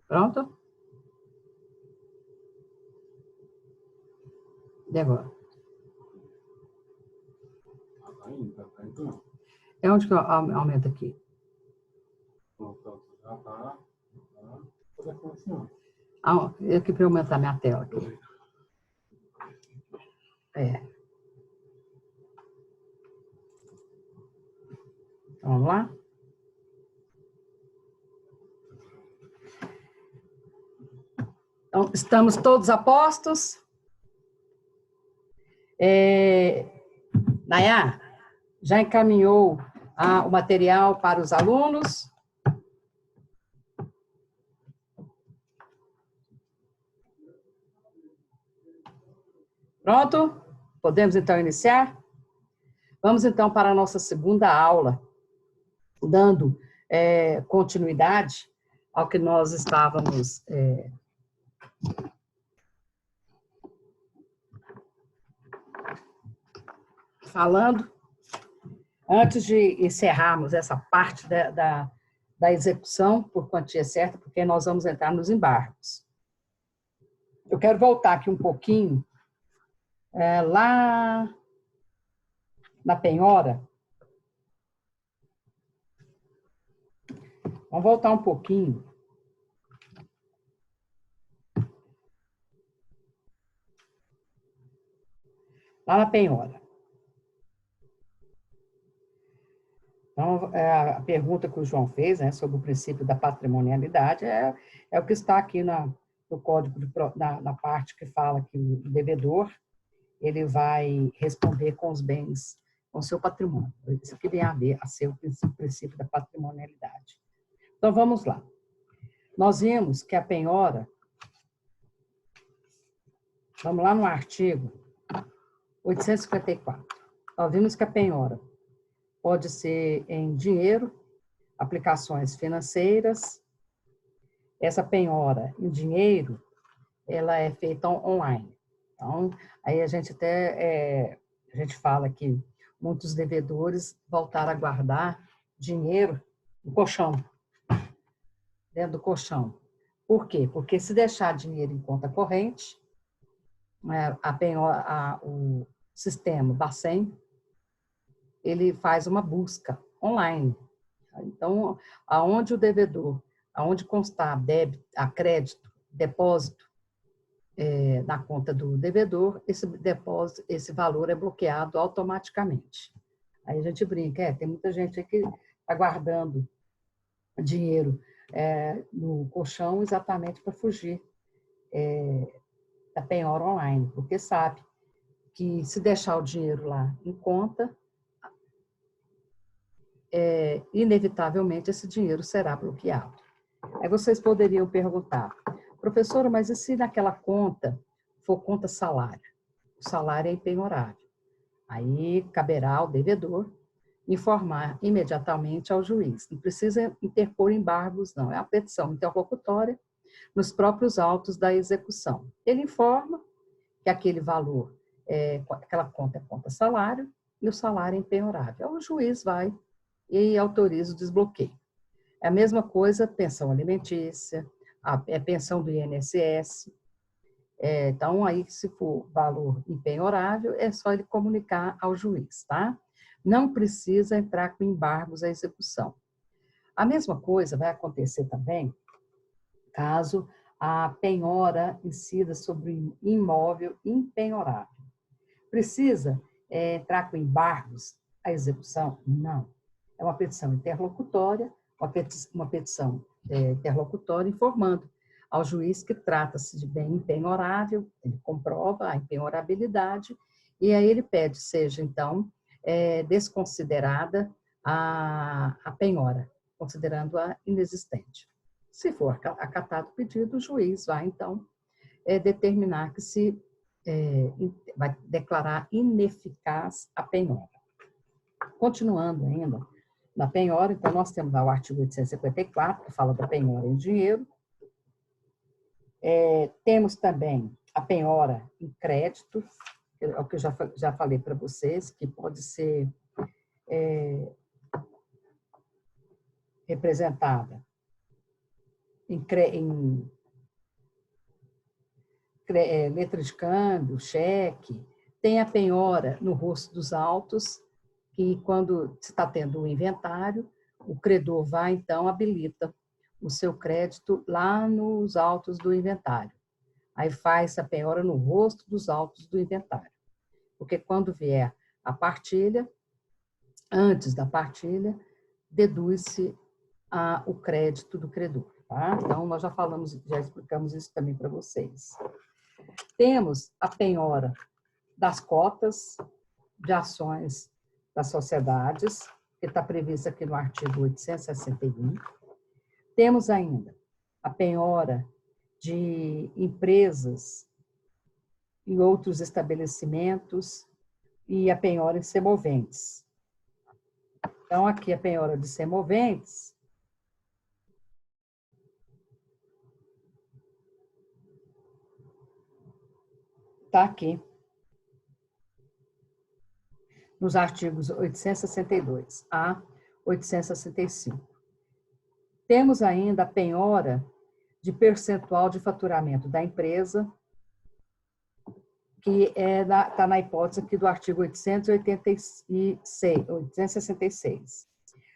Pronto? E agora? É onde que aumenta aqui? Aqui para aumentar minha tela aqui. Vamos lá? Então, estamos todos a postos? Nayá, já encaminhou o material para os alunos? Pronto? Podemos, então, iniciar? Vamos, então, para a nossa segunda aula, dando continuidade ao que nós estávamos falando. Antes de encerrarmos essa parte da execução por quantia certa, porque nós vamos entrar nos embargos. Eu quero voltar aqui um pouquinho, lá na penhora. Vamos voltar um pouquinho. Lá na penhora. Então, a pergunta que o João fez, né, sobre o princípio da patrimonialidade, é o que está aqui no código, na parte que fala que o devedor ele vai responder com os bens, com o seu patrimônio. Isso que vem a ser o princípio da patrimonialidade. Então, vamos lá. Nós vimos que a penhora, vamos lá no artigo 854, nós vimos que a penhora pode ser em dinheiro, aplicações financeiras. Essa penhora em dinheiro, ela é feita online. Então, aí a gente fala que muitos devedores voltaram a guardar dinheiro no colchão, dentro do colchão. Por quê? Porque se deixar dinheiro em conta corrente, o sistema Bacen, ele faz uma busca online. Então, aonde o devedor, aonde constar débito, a crédito, depósito na conta do devedor, esse valor é bloqueado automaticamente. Aí a gente brinca, tem muita gente que está guardando dinheiro no colchão exatamente para fugir da penhora online, porque sabe que se deixar o dinheiro lá em conta, inevitavelmente esse dinheiro será bloqueado. Aí vocês poderiam perguntar, professora, mas e se naquela conta for conta salário? O salário é impenhorável. Aí caberá ao devedor informar imediatamente ao juiz. Não precisa interpor embargos, não. É a petição interlocutória nos próprios autos da execução. Ele informa que aquele valor, aquela conta é conta salário, e o salário é impenhorável. O juiz vai e autoriza o desbloqueio. É a mesma coisa, pensão alimentícia, pensão do INSS. Então, aí, se for valor impenhorável, é só ele comunicar ao juiz, tá? Não precisa entrar com embargos à execução. A mesma coisa vai acontecer também caso a penhora incida sobre imóvel impenhorável. Precisa entrar com embargos à execução? Não. É uma petição interlocutória, uma petição interlocutória informando ao juiz que trata-se de bem impenhorável, ele comprova a impenhorabilidade, e aí ele pede, seja, então, desconsiderada a penhora, considerando-a inexistente. Se for acatado o pedido, o juiz vai, então, determinar que vai declarar ineficaz a penhora. Continuando ainda, na penhora, então, nós temos lá o artigo 854, que fala da penhora em dinheiro. Temos também a penhora em crédito, que é o que eu já falei para vocês, que pode ser representada em letra de câmbio, cheque, tem a penhora no rosto dos autos, que quando se está tendo um inventário, o credor vai, então, habilita o seu crédito lá nos autos do inventário. Aí faz a penhora no rosto dos autos do inventário. Porque quando vier a partilha, antes da partilha, deduz-se o crédito do credor. Tá? Então, nós já falamos, já explicamos isso também para vocês. Temos a penhora das cotas de ações das sociedades, que está prevista aqui no artigo 861. Temos ainda a penhora de empresas e outros estabelecimentos e a penhora em semoventes. Então, aqui a penhora de semoventes está aqui, nos artigos 862 a 865. Temos ainda a penhora de percentual de faturamento da empresa, que está na hipótese aqui do artigo 866.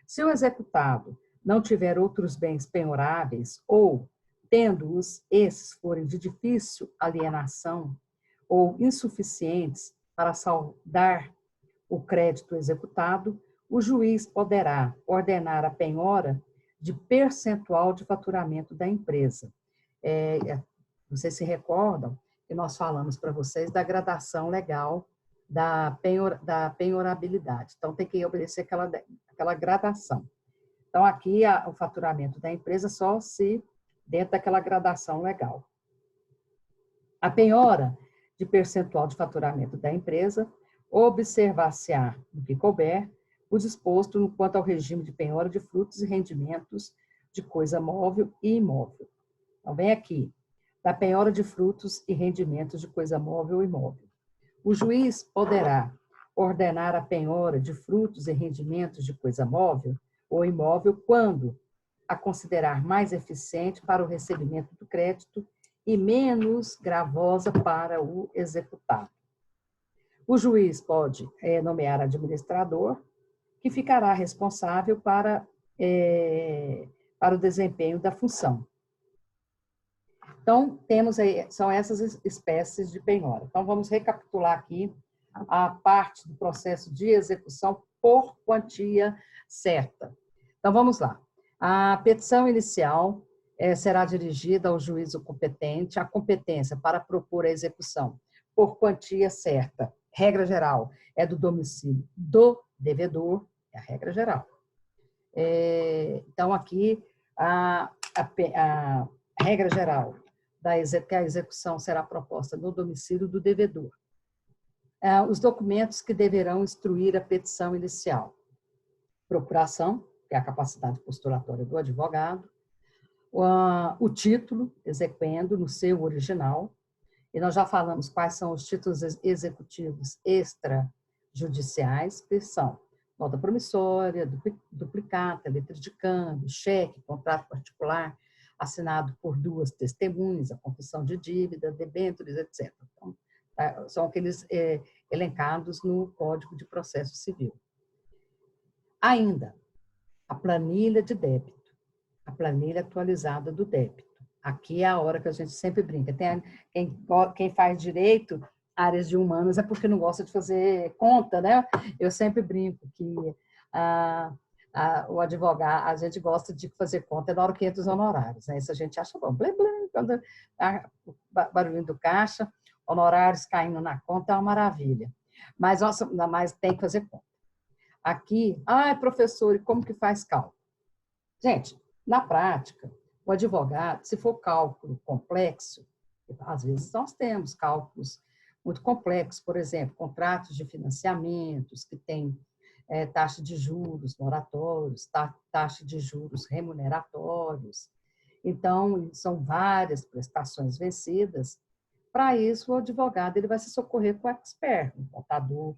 Se o executado não tiver outros bens penhoráveis ou, tendo-os, esses forem de difícil alienação ou insuficientes para saldar o crédito executado, o juiz poderá ordenar a penhora de percentual de faturamento da empresa. Vocês se recordam que nós falamos para vocês da gradação legal da penhorabilidade. Então, tem que obedecer aquela gradação. Então, aqui, o faturamento da empresa só se dentro daquela gradação legal. A penhora de percentual de faturamento da empresa observar-se-á, no que couber, o disposto no quanto ao regime de penhora de frutos e rendimentos de coisa móvel e imóvel. Então, vem aqui, da penhora de frutos e rendimentos de coisa móvel e imóvel. O juiz poderá ordenar a penhora de frutos e rendimentos de coisa móvel ou imóvel quando a considerar mais eficiente para o recebimento do crédito e menos gravosa para o executado. O juiz pode nomear administrador, que ficará responsável para o desempenho da função. Então, temos aí, são essas espécies de penhora. Então, vamos recapitular aqui a parte do processo de execução por quantia certa. Então, vamos lá. A petição inicial será dirigida ao juízo competente, a competência para propor a execução por quantia certa. Regra geral é do domicílio do devedor, é a regra geral. Então, aqui, a regra geral que a execução será proposta no domicílio do devedor. Os documentos que deverão instruir a petição inicial. Procuração, que é a capacidade postulatória do advogado. O título, exequendo no seu original. E nós já falamos quais são os títulos executivos extrajudiciais, que são nota promissória, duplicata, letra de câmbio, cheque, contrato particular, assinado por duas testemunhas, a confissão de dívida, debêntures, etc. Então, são aqueles elencados no Código de Processo Civil. Ainda, a planilha de débito, a planilha atualizada do débito. Aqui é a hora que a gente sempre brinca. Quem faz direito, áreas de humanas, é porque não gosta de fazer conta, né? Eu sempre brinco que o advogado, a gente gosta de fazer conta na hora que entra os honorários, né? Isso a gente acha bom. Blim, blim, quando o barulhinho do caixa, honorários caindo na conta, é uma maravilha. Mas tem que fazer conta. Aqui, professor, e como que faz cálculo? Gente, na prática, o advogado, se for cálculo complexo, às vezes nós temos cálculos muito complexos, por exemplo, contratos de financiamentos que têm taxa de juros moratórios, taxa de juros remuneratórios. Então, são várias prestações vencidas. Para isso, o advogado ele vai se socorrer com o expert, um contador.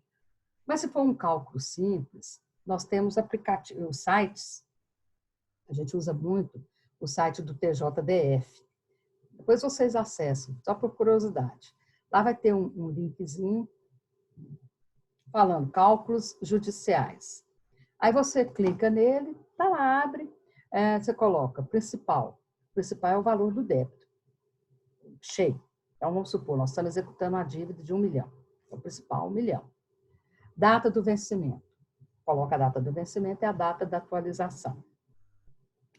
Mas se for um cálculo simples, nós temos aplicativos, sites, a gente usa muito o site do TJDF. Depois vocês acessam, só por curiosidade. Lá vai ter um linkzinho falando cálculos judiciais. Aí você clica nele, tá lá, abre, você coloca principal. O principal é o valor do débito. Cheio. Então, vamos supor, nós estamos executando uma dívida de 1 milhão. O principal, 1 milhão. Data do vencimento. Coloca a data do vencimento e a data da atualização.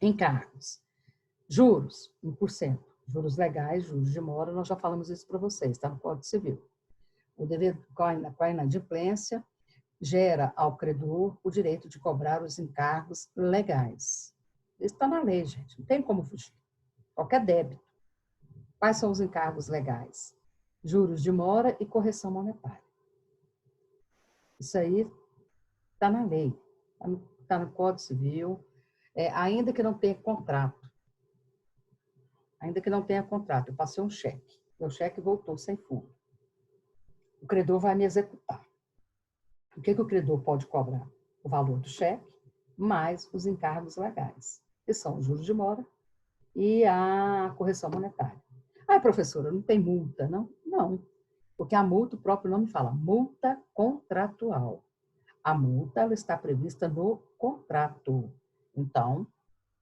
Encargos. Juros, 1%. Juros legais, juros de mora, nós já falamos isso para vocês, está no Código Civil. O dever com a inadimplência gera ao credor o direito de cobrar os encargos legais. Isso está na lei, gente, não tem como fugir. Qualquer débito. Quais são os encargos legais? Juros de mora e correção monetária. Isso aí está na lei, está no Código Civil, ainda que não tenha contrato. Ainda que não tenha contrato, eu passei um cheque. Meu cheque voltou sem fundo. O credor vai me executar. O que o credor pode cobrar? O valor do cheque, mais os encargos legais, que são os juros de mora e a correção monetária. Ah, professora, não tem multa, não? Não, porque a multa, o próprio nome fala, multa contratual. A multa, ela está prevista no contrato. Então,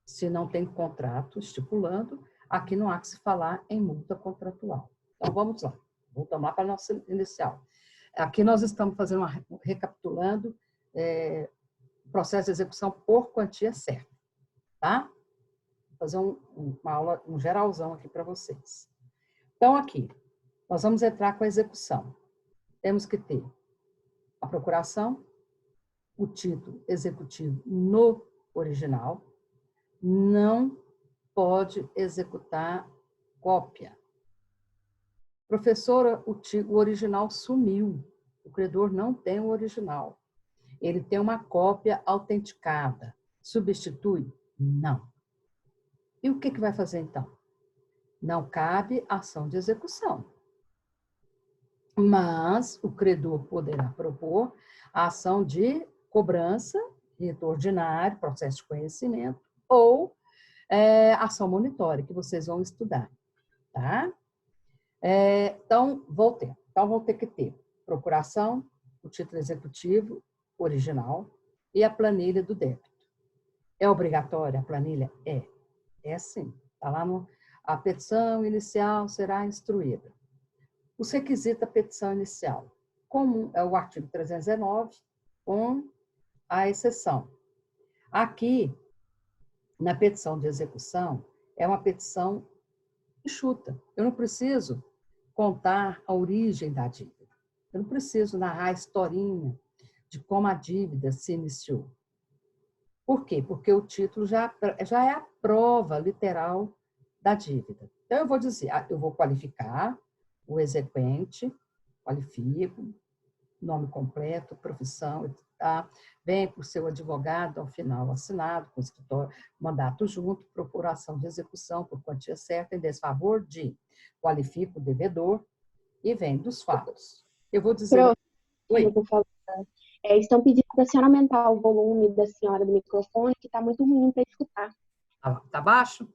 se não tem contrato estipulando, aqui não há que se falar em multa contratual. Então, vamos lá. Voltamos lá para a nossa inicial. Aqui nós estamos fazendo recapitulando processo de execução por quantia certa, tá? Vou fazer uma aula, um geralzão aqui para vocês. Então, aqui, nós vamos entrar com a execução. Temos que ter a procuração, o título executivo no original, não pode executar cópia. Professora, o original sumiu. O credor não tem o original. Ele tem uma cópia autenticada. Substitui? Não. E o que vai fazer então? Não cabe ação de execução. Mas o credor poderá propor a ação de cobrança, rito ordinário, processo de conhecimento, ou ação monitória, que vocês vão estudar, tá? Então, vou ter que ter procuração, o título executivo original e a planilha do débito. É obrigatória a planilha? É sim. Está lá a petição inicial será instruída. Os requisitos da petição inicial, como é o artigo 319, com a exceção. Aqui, na petição de execução, é uma petição enxuta. Eu não preciso contar a origem da dívida. Eu não preciso narrar a historinha de como a dívida se iniciou. Por quê? Porque o título já é a prova literal da dívida. Então, eu vou dizer, eu vou qualificar o exequente, qualifico, nome completo, profissão, tá? Vem por seu advogado ao final assinado, com escritório, mandato junto, procuração de execução por quantia certa em desfavor de, qualifico o devedor e vem dos fatos. Eu vou dizer... Oi. Estão pedindo para a senhora aumentar o volume da senhora do microfone, que está muito ruim para escutar. Tá baixo?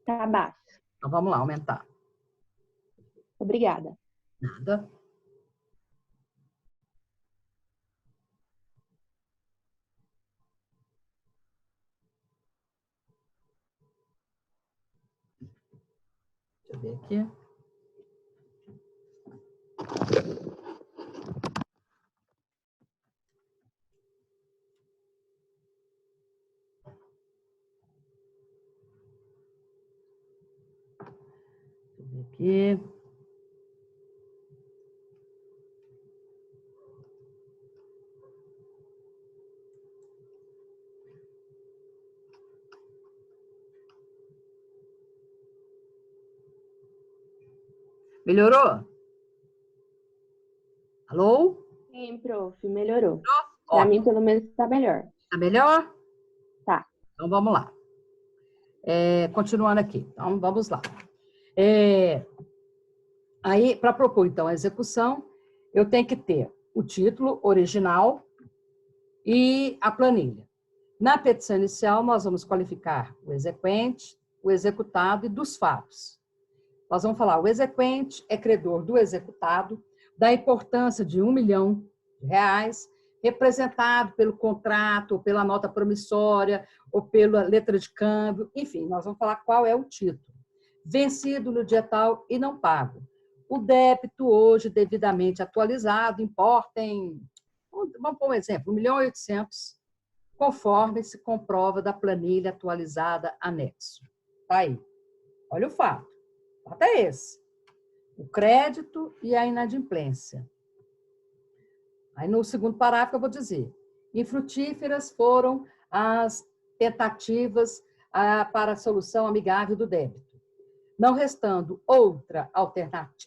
Tá baixo. Então, vamos lá, aumentar. Obrigada. Nada. Deixa eu ver aqui. Aqui. Melhorou? Alô? Sim, prof, melhorou. Para mim, pelo menos, está melhor. Tá melhor? Tá. Então, vamos lá. Continuando aqui. Então, vamos lá. Aí, para propor, então, a execução, eu tenho que ter o título original e a planilha. Na petição inicial, nós vamos qualificar o exequente, o executado e dos fatos. Nós vamos falar, o exequente é credor do executado, da importância de R$ 1 milhão, representado pelo contrato, ou pela nota promissória, ou pela letra de câmbio, enfim, nós vamos falar qual é o título. Vencido no dia tal e não pago. O débito hoje devidamente atualizado importa em, vamos pôr um exemplo, R$ 1.800.000, conforme se comprova da planilha atualizada anexo. Tá aí. Olha o fato. O fato é esse. O crédito e a inadimplência. Aí no segundo parágrafo eu vou dizer, infrutíferas foram as tentativas para a solução amigável do débito, não restando outra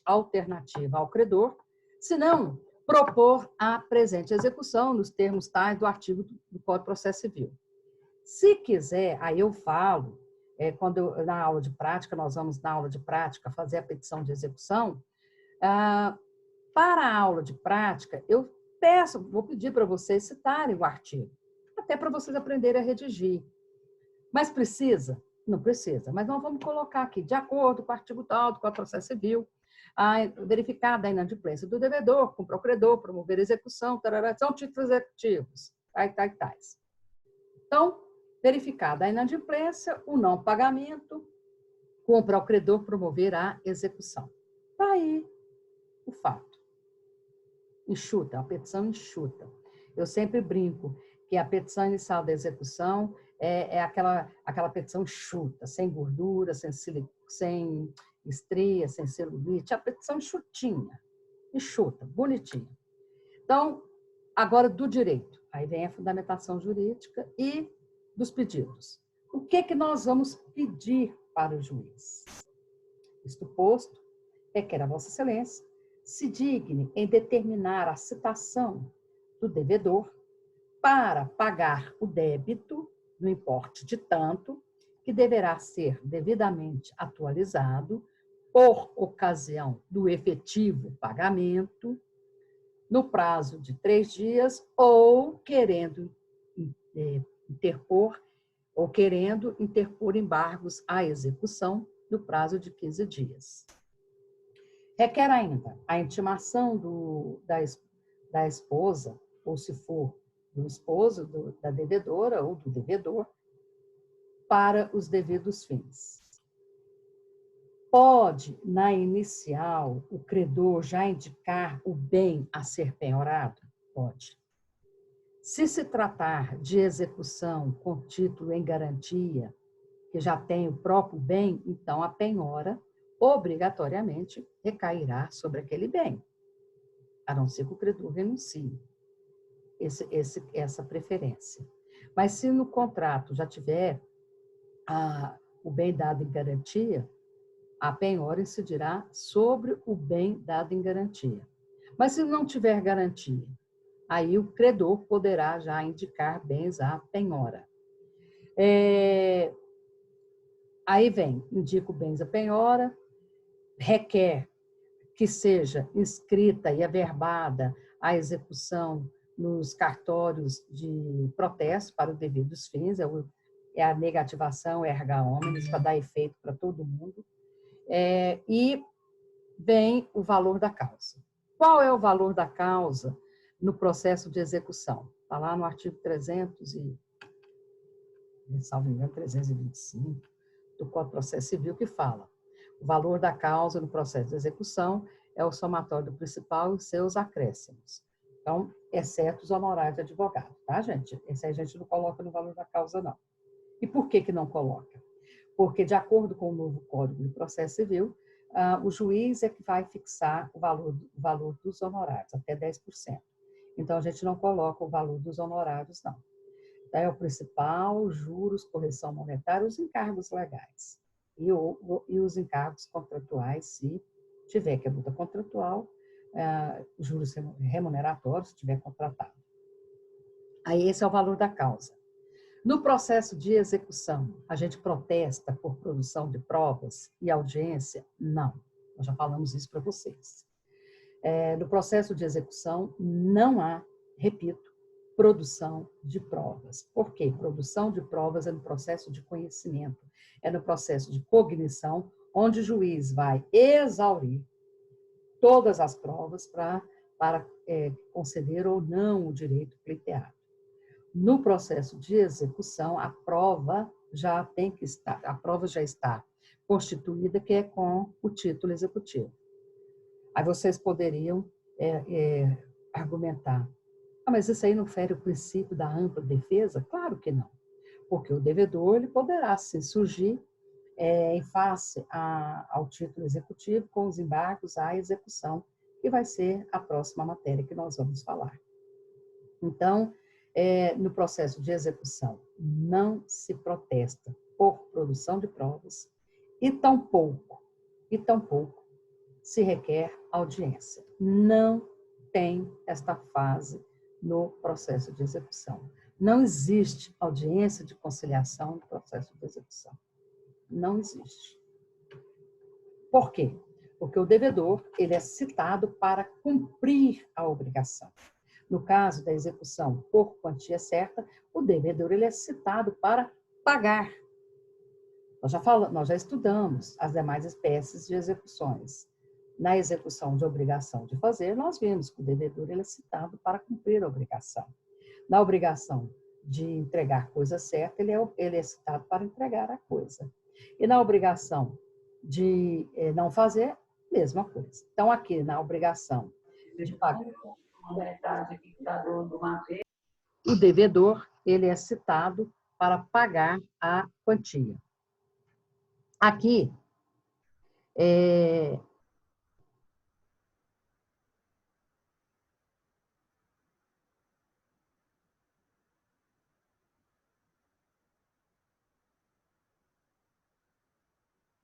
alternativa ao credor, senão propor a presente execução nos termos tais do artigo do Código de Processo Civil. Se quiser, aí eu falo, na aula de prática, nós vamos na aula de prática fazer a petição de execução, para a aula de prática, eu vou pedir para vocês citarem o artigo, até para vocês aprenderem a redigir. Mas precisa? Não precisa, mas nós vamos colocar aqui, de acordo com o artigo tal do Código de Processo Civil, verificada a inadimplência do devedor, cumpra ao credor, promover a execução, tarará, são títulos executivos, tais. Então, verificada a inadimplência, o não pagamento, cumpra ao credor promover a execução. Está aí o fato. Enxuta, a petição enxuta. Eu sempre brinco que a petição inicial da execução é aquela petição enxuta, sem gordura, sem estria, sem celulite, a petição enxutinha, enxuta, bonitinha. Então, agora do direito. Aí vem a fundamentação jurídica e dos pedidos. O que nós vamos pedir para o juiz? Isto posto, requer a Vossa Excelência se digne em determinar a citação do devedor para pagar o débito no importe de tanto, que deverá ser devidamente atualizado por ocasião do efetivo pagamento, no prazo de 3 dias, ou querendo interpor embargos à execução no prazo de 15 dias. Requer ainda a intimação da esposa, ou se for do esposo, da devedora ou do devedor, para os devidos fins. Pode, na inicial, o credor já indicar o bem a ser penhorado? Pode. Se se tratar de execução com título em garantia, que já tem o próprio bem, então a penhora obrigatoriamente recairá sobre aquele bem, a não ser que o credor renuncie essa preferência. Mas se no contrato já tiver o bem dado em garantia, a penhora incidirá sobre o bem dado em garantia. Mas se não tiver garantia, aí o credor poderá já indicar bens à penhora. Aí vem, indica bens à penhora, requer que seja inscrita e averbada a execução nos cartórios de protesto para os devidos fins, é a negativação erga omnes, para dar efeito para todo mundo. E vem o valor da causa. Qual é o valor da causa no processo de execução? Está lá no artigo 325 do Código de Processo Civil, que fala: o valor da causa no processo de execução é o somatório do principal e seus acréscimos. Então, exceto os honorários de advogado, tá, gente? Esse aí a gente não coloca no valor da causa, não. E por que não coloca? Porque, de acordo com o novo Código de Processo Civil, o juiz é que vai fixar o valor dos honorários, até 10%. Então, a gente não coloca o valor dos honorários, não. É o principal, juros, correção monetária, os encargos legais. E os encargos contratuais, se tiver, que é multa contratual, juros remuneratórios, se tiver contratado. Aí esse é o valor da causa. No processo de execução, a gente protesta por produção de provas e audiência? Não. Nós já falamos isso para vocês. No processo de execução, não há, repito, produção de provas. Por quê? Produção de provas é no processo de conhecimento, é no processo de cognição, onde o juiz vai exaurir todas as provas para conceder ou não o direito pleiteado. No processo de execução, a prova já está constituída, que é com o título executivo. Aí vocês poderiam argumentar: mas isso aí não fere o princípio da ampla defesa? Claro que não, porque o devedor ele poderá se surgir em face ao título executivo com os embargos à execução, que vai ser a próxima matéria que nós vamos falar. Então, no processo de execução, não se protesta por produção de provas e tampouco se requer audiência. Não tem esta fase no processo de execução. Não existe audiência de conciliação no processo de execução. Não existe. Por quê? Porque o devedor ele é citado para cumprir a obrigação. No caso da execução por quantia certa, o devedor ele é citado para pagar. Nós já estudamos as demais espécies de execuções. Na execução de obrigação de fazer, nós vimos que o devedor ele é citado para cumprir a obrigação. Na obrigação de entregar coisa certa, ele é citado para entregar a coisa. E na obrigação de não fazer, mesma coisa. Então, aqui na obrigação de pagar, o devedor ele é citado para pagar a quantia. Aqui,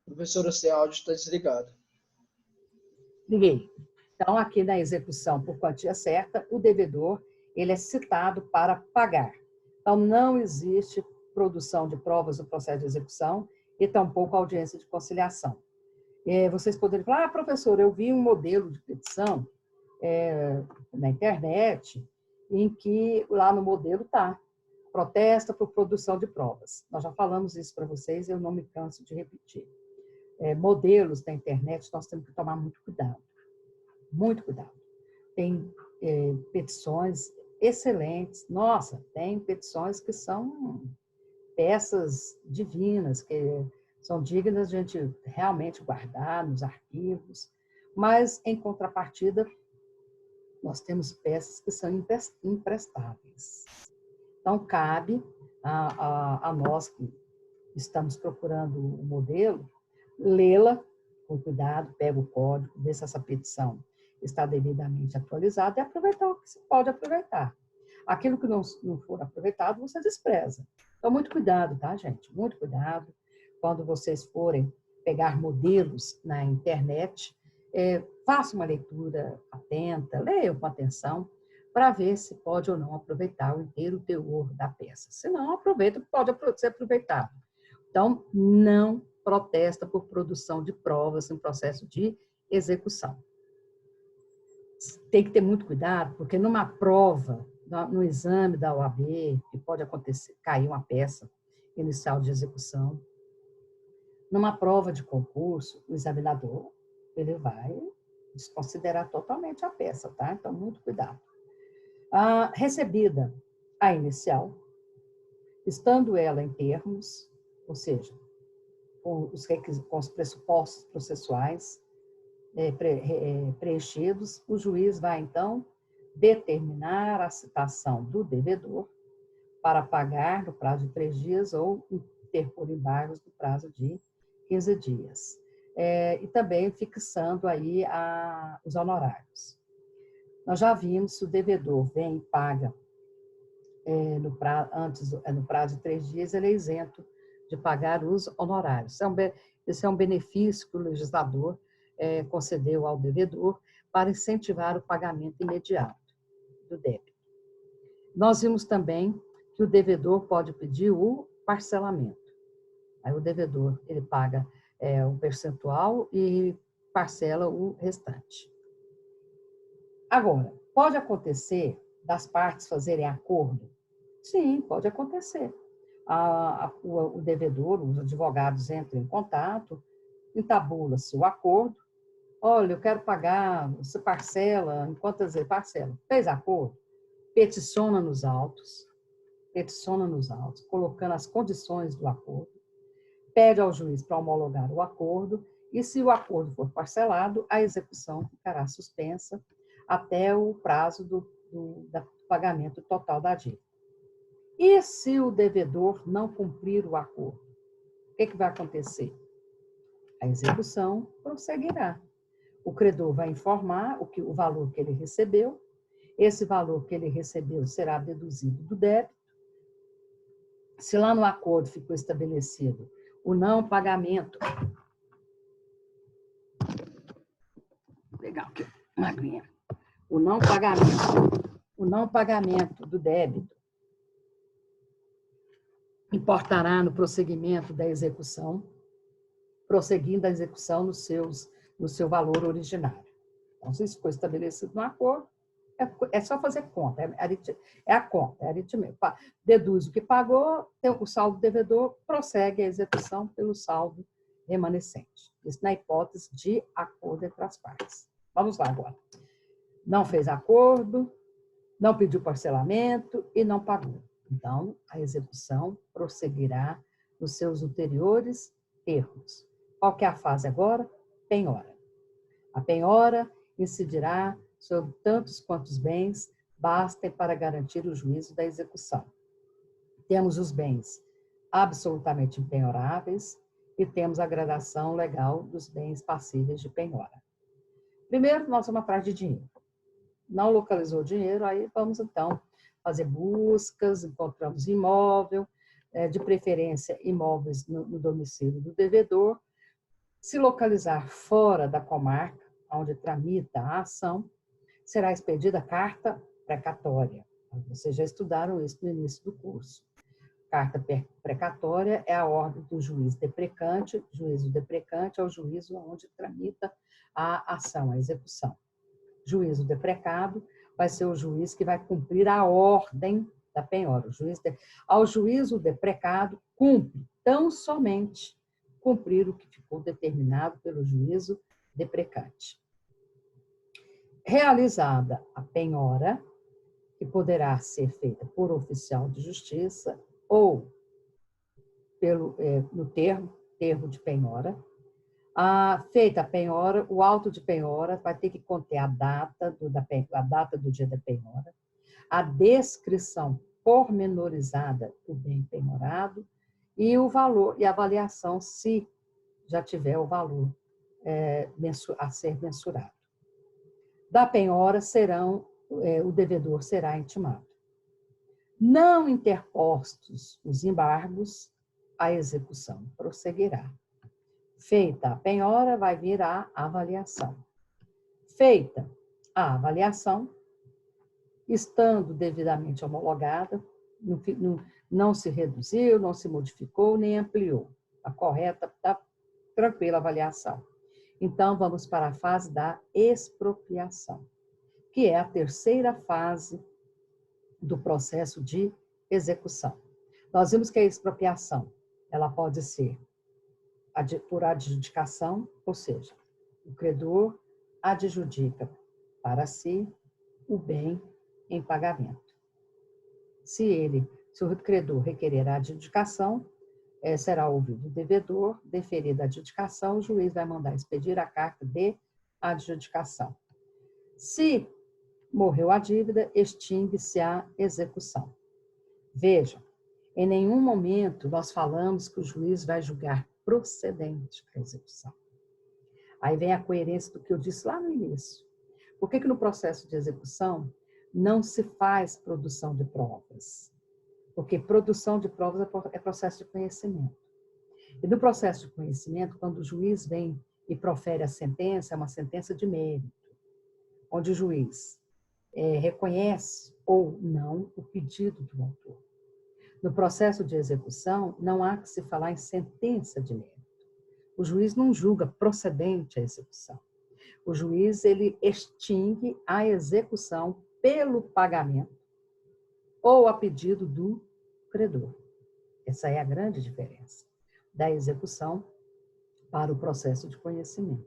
Professora, seu áudio está desligado. Liguei. Então, aqui na execução por quantia certa, o devedor ele é citado para pagar. Então, não existe produção de provas no processo de execução e tampouco audiência de conciliação. Vocês poderiam falar: professor, eu vi um modelo de petição na internet em que lá no modelo está protesta por produção de provas. Nós já falamos isso para vocês, eu não me canso de repetir. Modelos da internet, nós temos que tomar muito cuidado. Muito cuidado. Tem petições excelentes. Nossa, tem petições que são peças divinas, que são dignas de a gente realmente guardar nos arquivos, mas, em contrapartida, nós temos peças que são imprestáveis. Então, cabe a nós que estamos procurando o modelo, lê-la com cuidado, pega o código, vê se essa petição está devidamente atualizada e aproveitar o que se pode aproveitar. Aquilo que não for aproveitado, você despreza. Então, muito cuidado, tá, gente? Muito cuidado. Quando vocês forem pegar modelos na internet, faça uma leitura atenta, leiam com atenção, para ver se pode ou não aproveitar o inteiro teor da peça. Se não, aproveita, pode ser aproveitado. Então, não protesta por produção de provas no processo de execução. Tem que ter muito cuidado, porque numa prova, no exame da OAB, que pode acontecer, cair uma peça inicial de execução, numa prova de concurso, o examinador, ele vai desconsiderar totalmente a peça, tá? Então, muito cuidado. Recebida a inicial, estando ela em termos, ou seja, com os pressupostos processuais preenchidos, o juiz vai, então, determinar a citação do devedor para pagar no prazo de 3 dias ou interpor embargos no prazo de 15 dias. E também fixando aí os honorários. Nós já vimos, se o devedor vem e paga no prazo de 3 dias, ele é isento de pagar os honorários. Esse é um benefício que o legislador concedeu ao devedor para incentivar o pagamento imediato do débito. Nós vimos também que o devedor pode pedir o parcelamento. Aí o devedor ele paga um percentual e parcela o restante. Agora, pode acontecer das partes fazerem acordo? Sim, pode acontecer. O devedor, os advogados entram em contato, entabula-se o acordo. Olha, eu quero pagar, você parcela, em quantas vezes parcela? Fez acordo? Peticiona nos autos, colocando as condições do acordo, pede ao juiz para homologar o acordo, e se o acordo for parcelado, a execução ficará suspensa até o prazo do pagamento total da dívida. E se o devedor não cumprir o acordo? O que vai acontecer? A execução prosseguirá. O credor vai informar o valor que ele recebeu, esse valor que ele recebeu será deduzido do débito. Se lá no acordo ficou estabelecido o não pagamento, vou pegar aqui uma aguinha, o não pagamento do débito importará no prosseguimento da execução, prosseguindo a execução no seu valor originário. Então, se isso foi estabelecido no acordo, é só fazer conta, é a conta, é aritmética. Deduz o que pagou, o saldo devedor, prossegue a execução pelo saldo remanescente. Isso na hipótese de acordo entre as partes. Vamos lá agora. Não fez acordo, não pediu parcelamento e não pagou. Então, a execução prosseguirá nos seus ulteriores termos. Qual que é a fase agora? Penhora. A penhora incidirá sobre tantos quantos bens bastem para garantir o juízo da execução. Temos os bens absolutamente impenhoráveis e temos a gradação legal dos bens passíveis de penhora. Primeiro, nós vamos atrás de dinheiro. Não localizou o dinheiro, aí vamos então fazer buscas, encontramos imóvel, de preferência imóveis no domicílio do devedor. Se localizar fora da comarca onde tramita a ação, será expedida carta precatória. Vocês já estudaram isso no início do curso. Carta precatória é a ordem do juiz deprecante. Juízo deprecante é o juízo onde tramita a ação, a execução. Juízo deprecado vai ser o juiz que vai cumprir a ordem da penhora. Ao juízo deprecado, cumpre tão somente cumprir o que ficou determinado pelo juízo deprecante. Realizada a penhora, que poderá ser feita por oficial de justiça ou no termo de penhora, feita a penhora, o auto de penhora vai ter que conter a data do dia da penhora, a descrição pormenorizada do bem penhorado e o valor e a avaliação, se já tiver o valor a ser mensurado. Da penhora o devedor será intimado. Não interpostos os embargos, a execução prosseguirá. Feita a penhora, vai vir a avaliação. Feita a avaliação, estando devidamente homologada, não se reduziu, não se modificou, nem ampliou. Está correta, está tranquila a avaliação. Então, vamos para a fase da expropriação, que é a terceira fase do processo de execução. Nós vimos que a expropriação, ela pode ser por adjudicação, ou seja, o credor adjudica para si o bem em pagamento. Se o credor requerer a adjudicação, será ouvido o devedor, deferida a adjudicação, o juiz vai mandar expedir a carta de adjudicação. Se morreu a dívida, extingue-se a execução. Vejam, em nenhum momento nós falamos que o juiz vai julgar procedente a execução. Aí vem a coerência do que eu disse lá no início. Por que no processo de execução não se faz produção de provas? Porque produção de provas é processo de conhecimento. E no processo de conhecimento, quando o juiz vem e profere a sentença, é uma sentença de mérito, onde o juiz reconhece ou não o pedido do autor. No processo de execução, não há que se falar em sentença de mérito. O juiz não julga procedente a execução. O juiz, ele extingue a execução pelo pagamento ou a pedido do credor. Essa é a grande diferença da execução para o processo de conhecimento.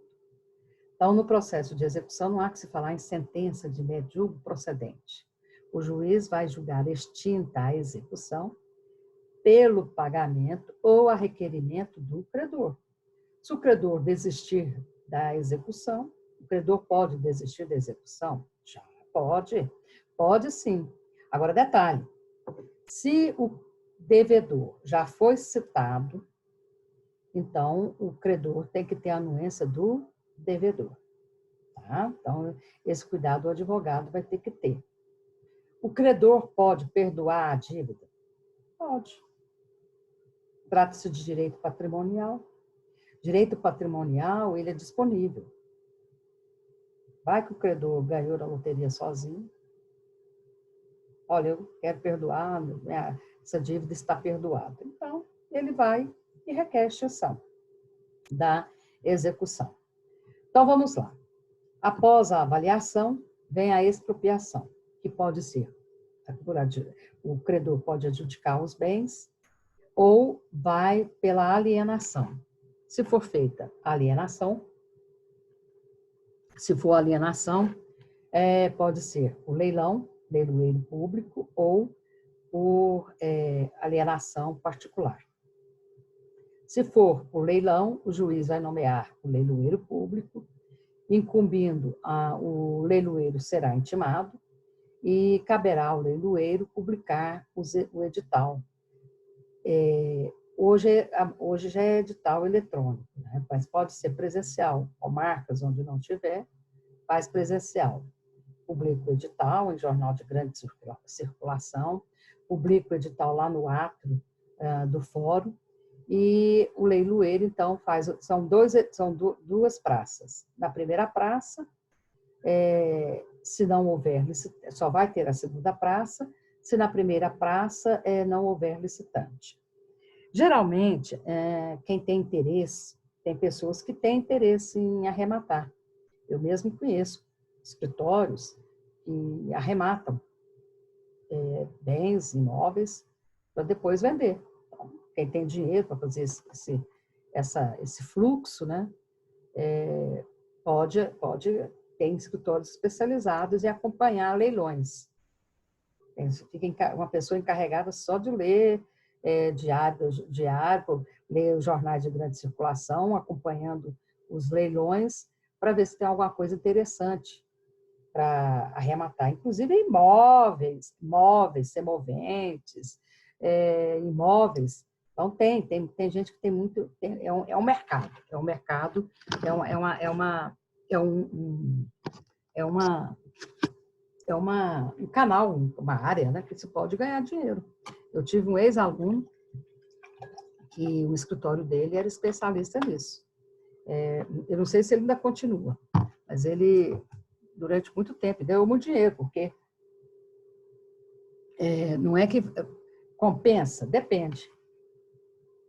Então, no processo de execução, não há que se falar em sentença de medjulgo procedente. O juiz vai julgar extinta a execução pelo pagamento ou a requerimento do credor. Se o credor desistir da execução, o credor pode desistir da execução? Já pode sim. Agora, detalhe, se o devedor já foi citado, então o credor tem que ter a anuência do devedor. Tá? Então, esse cuidado o advogado vai ter que ter. O credor pode perdoar a dívida? Pode. Trata-se de direito patrimonial. Direito patrimonial, ele é disponível. Vai que o credor ganhou na loteria sozinho. Olha, eu quero perdoar, essa dívida está perdoada. Então, ele vai e requer extinção da execução. Então, vamos lá. Após a avaliação, vem a expropriação, que pode ser, o credor pode adjudicar os bens ou vai pela alienação. Se for feita a alienação, pode ser o leilão, leiloeiro público, ou por alienação particular. Se for o leilão, o juiz vai nomear o leiloeiro público, incumbindo o leiloeiro será intimado e caberá ao leiloeiro publicar o edital. Hoje já é edital eletrônico, né? Mas pode ser presencial, comarcas onde não tiver, faz presencial. Publica o edital em jornal de grande circulação, publica o edital lá no átrio do fórum, e o leiloeiro, então, são duas praças. Na primeira praça, se não houver licitante, só vai ter a segunda praça, se na primeira praça não houver licitante. Geralmente, quem tem interesse, tem pessoas que têm interesse em arrematar. Eu mesmo conheço escritórios que arrematam bens imóveis para depois vender. Então, quem tem dinheiro para fazer esse fluxo, né, pode ter escritórios especializados e acompanhar leilões. Fica uma pessoa encarregada só de ler diário, ler os jornais de grande circulação, acompanhando os leilões, para ver se tem alguma coisa interessante para arrematar. Inclusive imóveis semoventes, imóveis. Então, tem gente que tem muito... É um mercado. É um canal, uma área, né, que se pode ganhar dinheiro. Eu tive um ex-aluno que o escritório dele era especialista nisso. Eu não sei se ele ainda continua, mas ele, durante muito tempo, ganhou muito dinheiro, porque não é que compensa, depende.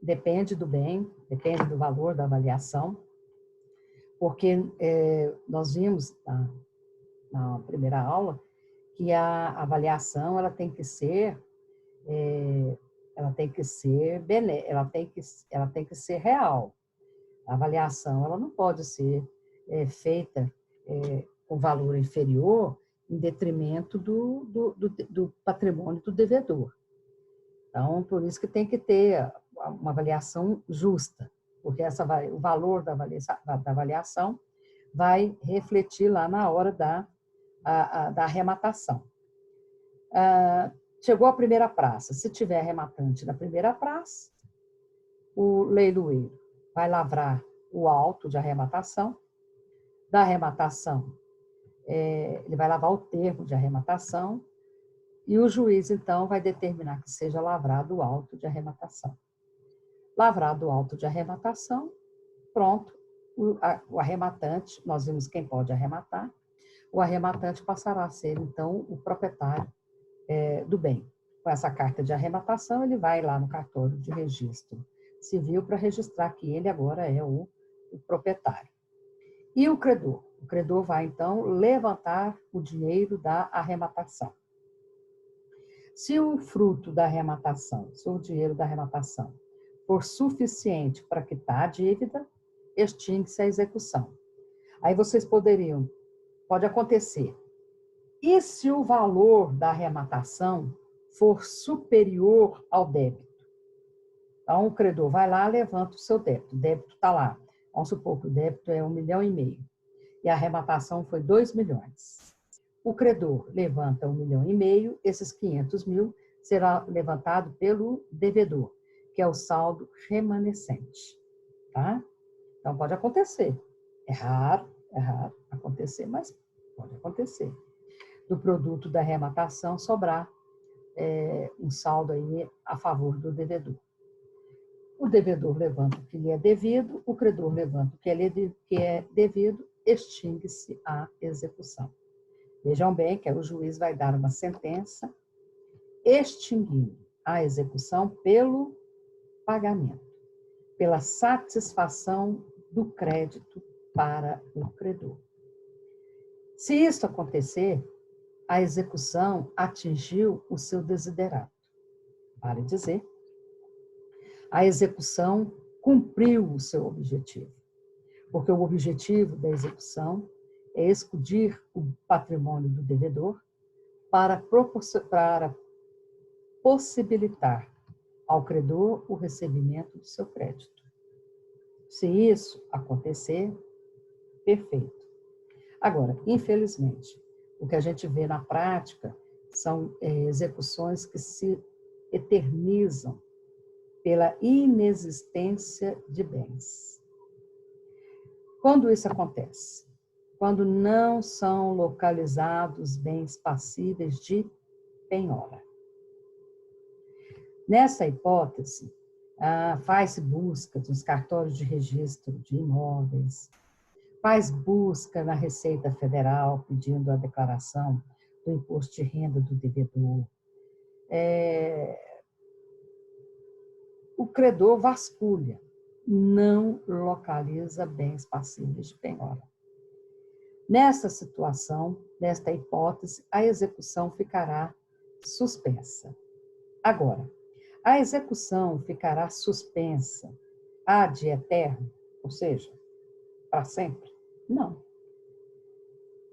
Depende do bem, depende do valor da avaliação, porque nós vimos na primeira aula que a avaliação ela tem que ser real. A avaliação ela não pode ser feita com valor inferior em detrimento do patrimônio do devedor. Então, por isso que tem que ter uma avaliação justa, porque o valor da avaliação vai refletir lá na hora da arrematação. Chegou a primeira praça. Se tiver arrematante na primeira praça, o leiloeiro vai lavrar o auto de arrematação. Da arrematação, ele vai lavar o termo de arrematação e o juiz, então, vai determinar que seja lavrado o auto de arrematação. Lavrado o auto de arrematação, pronto, o arrematante, nós vimos quem pode arrematar, o arrematante passará a ser, então, o proprietário do bem. Com essa carta de arrematação, ele vai lá no cartório de registro civil para registrar que ele agora é o proprietário. E o credor? O credor vai, então, levantar o dinheiro da arrematação. Se o fruto da arrematação, se o dinheiro da arrematação for suficiente para quitar a dívida, extingue-se a execução. Aí vocês pode acontecer. E se o valor da arrematação for superior ao débito? Então, o credor vai lá, levanta o seu débito. O débito está lá. Vamos supor que o débito é 1,5 milhão e a arrematação foi 2 milhões. O credor levanta 1,5 milhão, esses 500 mil será levantado pelo devedor, que é o saldo remanescente. Tá? Então, pode acontecer. É raro acontecer, mas pode acontecer. Do produto da arrematação sobrar um saldo aí a favor do devedor. O devedor levanta o que lhe é devido, o credor levanta o que é devido, extingue-se a execução. Vejam bem que o juiz vai dar uma sentença extinguindo a execução pelo pagamento, pela satisfação do crédito para o credor. Se isso acontecer, a execução atingiu o seu desiderato. Vale dizer, a execução cumpriu o seu objetivo, porque o objetivo da execução é excudir o patrimônio do devedor para possibilitar ao credor o recebimento do seu crédito. Se isso acontecer, perfeito. Agora, infelizmente, o que a gente vê na prática são execuções que se eternizam pela inexistência de bens. Quando isso acontece? Quando não são localizados bens passíveis de penhora. Nessa hipótese, faz busca nos cartórios de registro de imóveis, faz busca na Receita Federal pedindo a declaração do imposto de renda do devedor. O credor vasculha, não localiza bens passíveis de penhora. Nessa situação, nesta hipótese, a execução ficará suspensa. Agora, a execução ficará suspensa ad eterno, ou seja, para sempre? Não.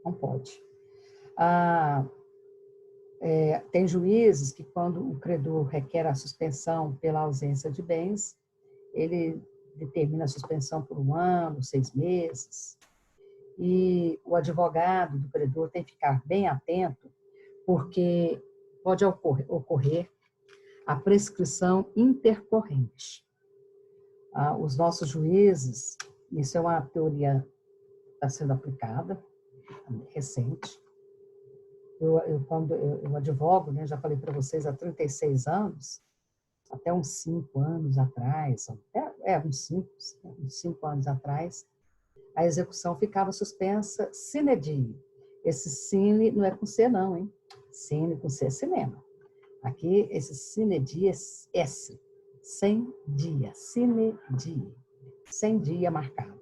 Não pode. Tem juízes que, quando o credor requer a suspensão pela ausência de bens, ele determina a suspensão por 1 ano, 6 meses, e o advogado do credor tem que ficar bem atento, porque pode ocorrer a prescrição intercorrente. Os nossos juízes, isso é uma teoria que está sendo aplicada, recente. Quando eu advogo, né, já falei para vocês, há 36 anos, até uns 5 anos atrás, uns 5 anos atrás, a execução ficava suspensa sine die. Esse sine não é com C não, hein? Sine com C é cinema. Aqui, esse sine die é S, 100 dias, sine die, 100 dias marcado.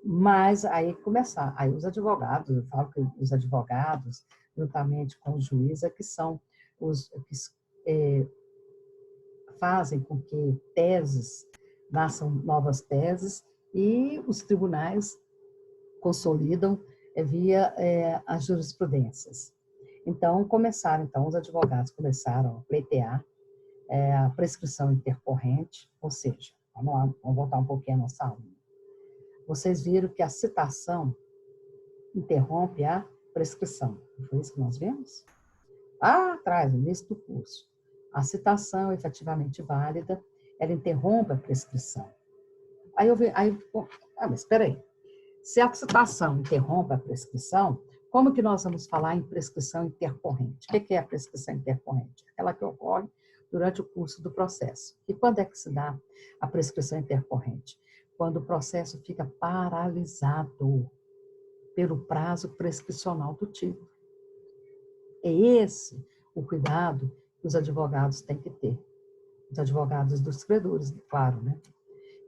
Mas aí aí os advogados, eu falo que os advogados, juntamente com os juízes, que são os que fazem com que nasçam novas teses, e os tribunais consolidam via as jurisprudências. Então, os advogados começaram a pleitear a prescrição intercorrente, ou seja, vamos voltar um pouquinho a nossa aula. Vocês viram que a citação interrompe a prescrição. Não foi isso que nós vimos? Atrás, no início do curso. A citação efetivamente válida, ela interrompe a prescrição. Mas espera aí. Se a citação interrompe a prescrição, como que nós vamos falar em prescrição intercorrente? O que é a prescrição intercorrente? Aquela que ocorre durante o curso do processo. E quando é que se dá a prescrição intercorrente? Quando o processo fica paralisado pelo prazo prescricional do título. É esse o cuidado que os advogados têm que ter. Os advogados dos credores, claro, né?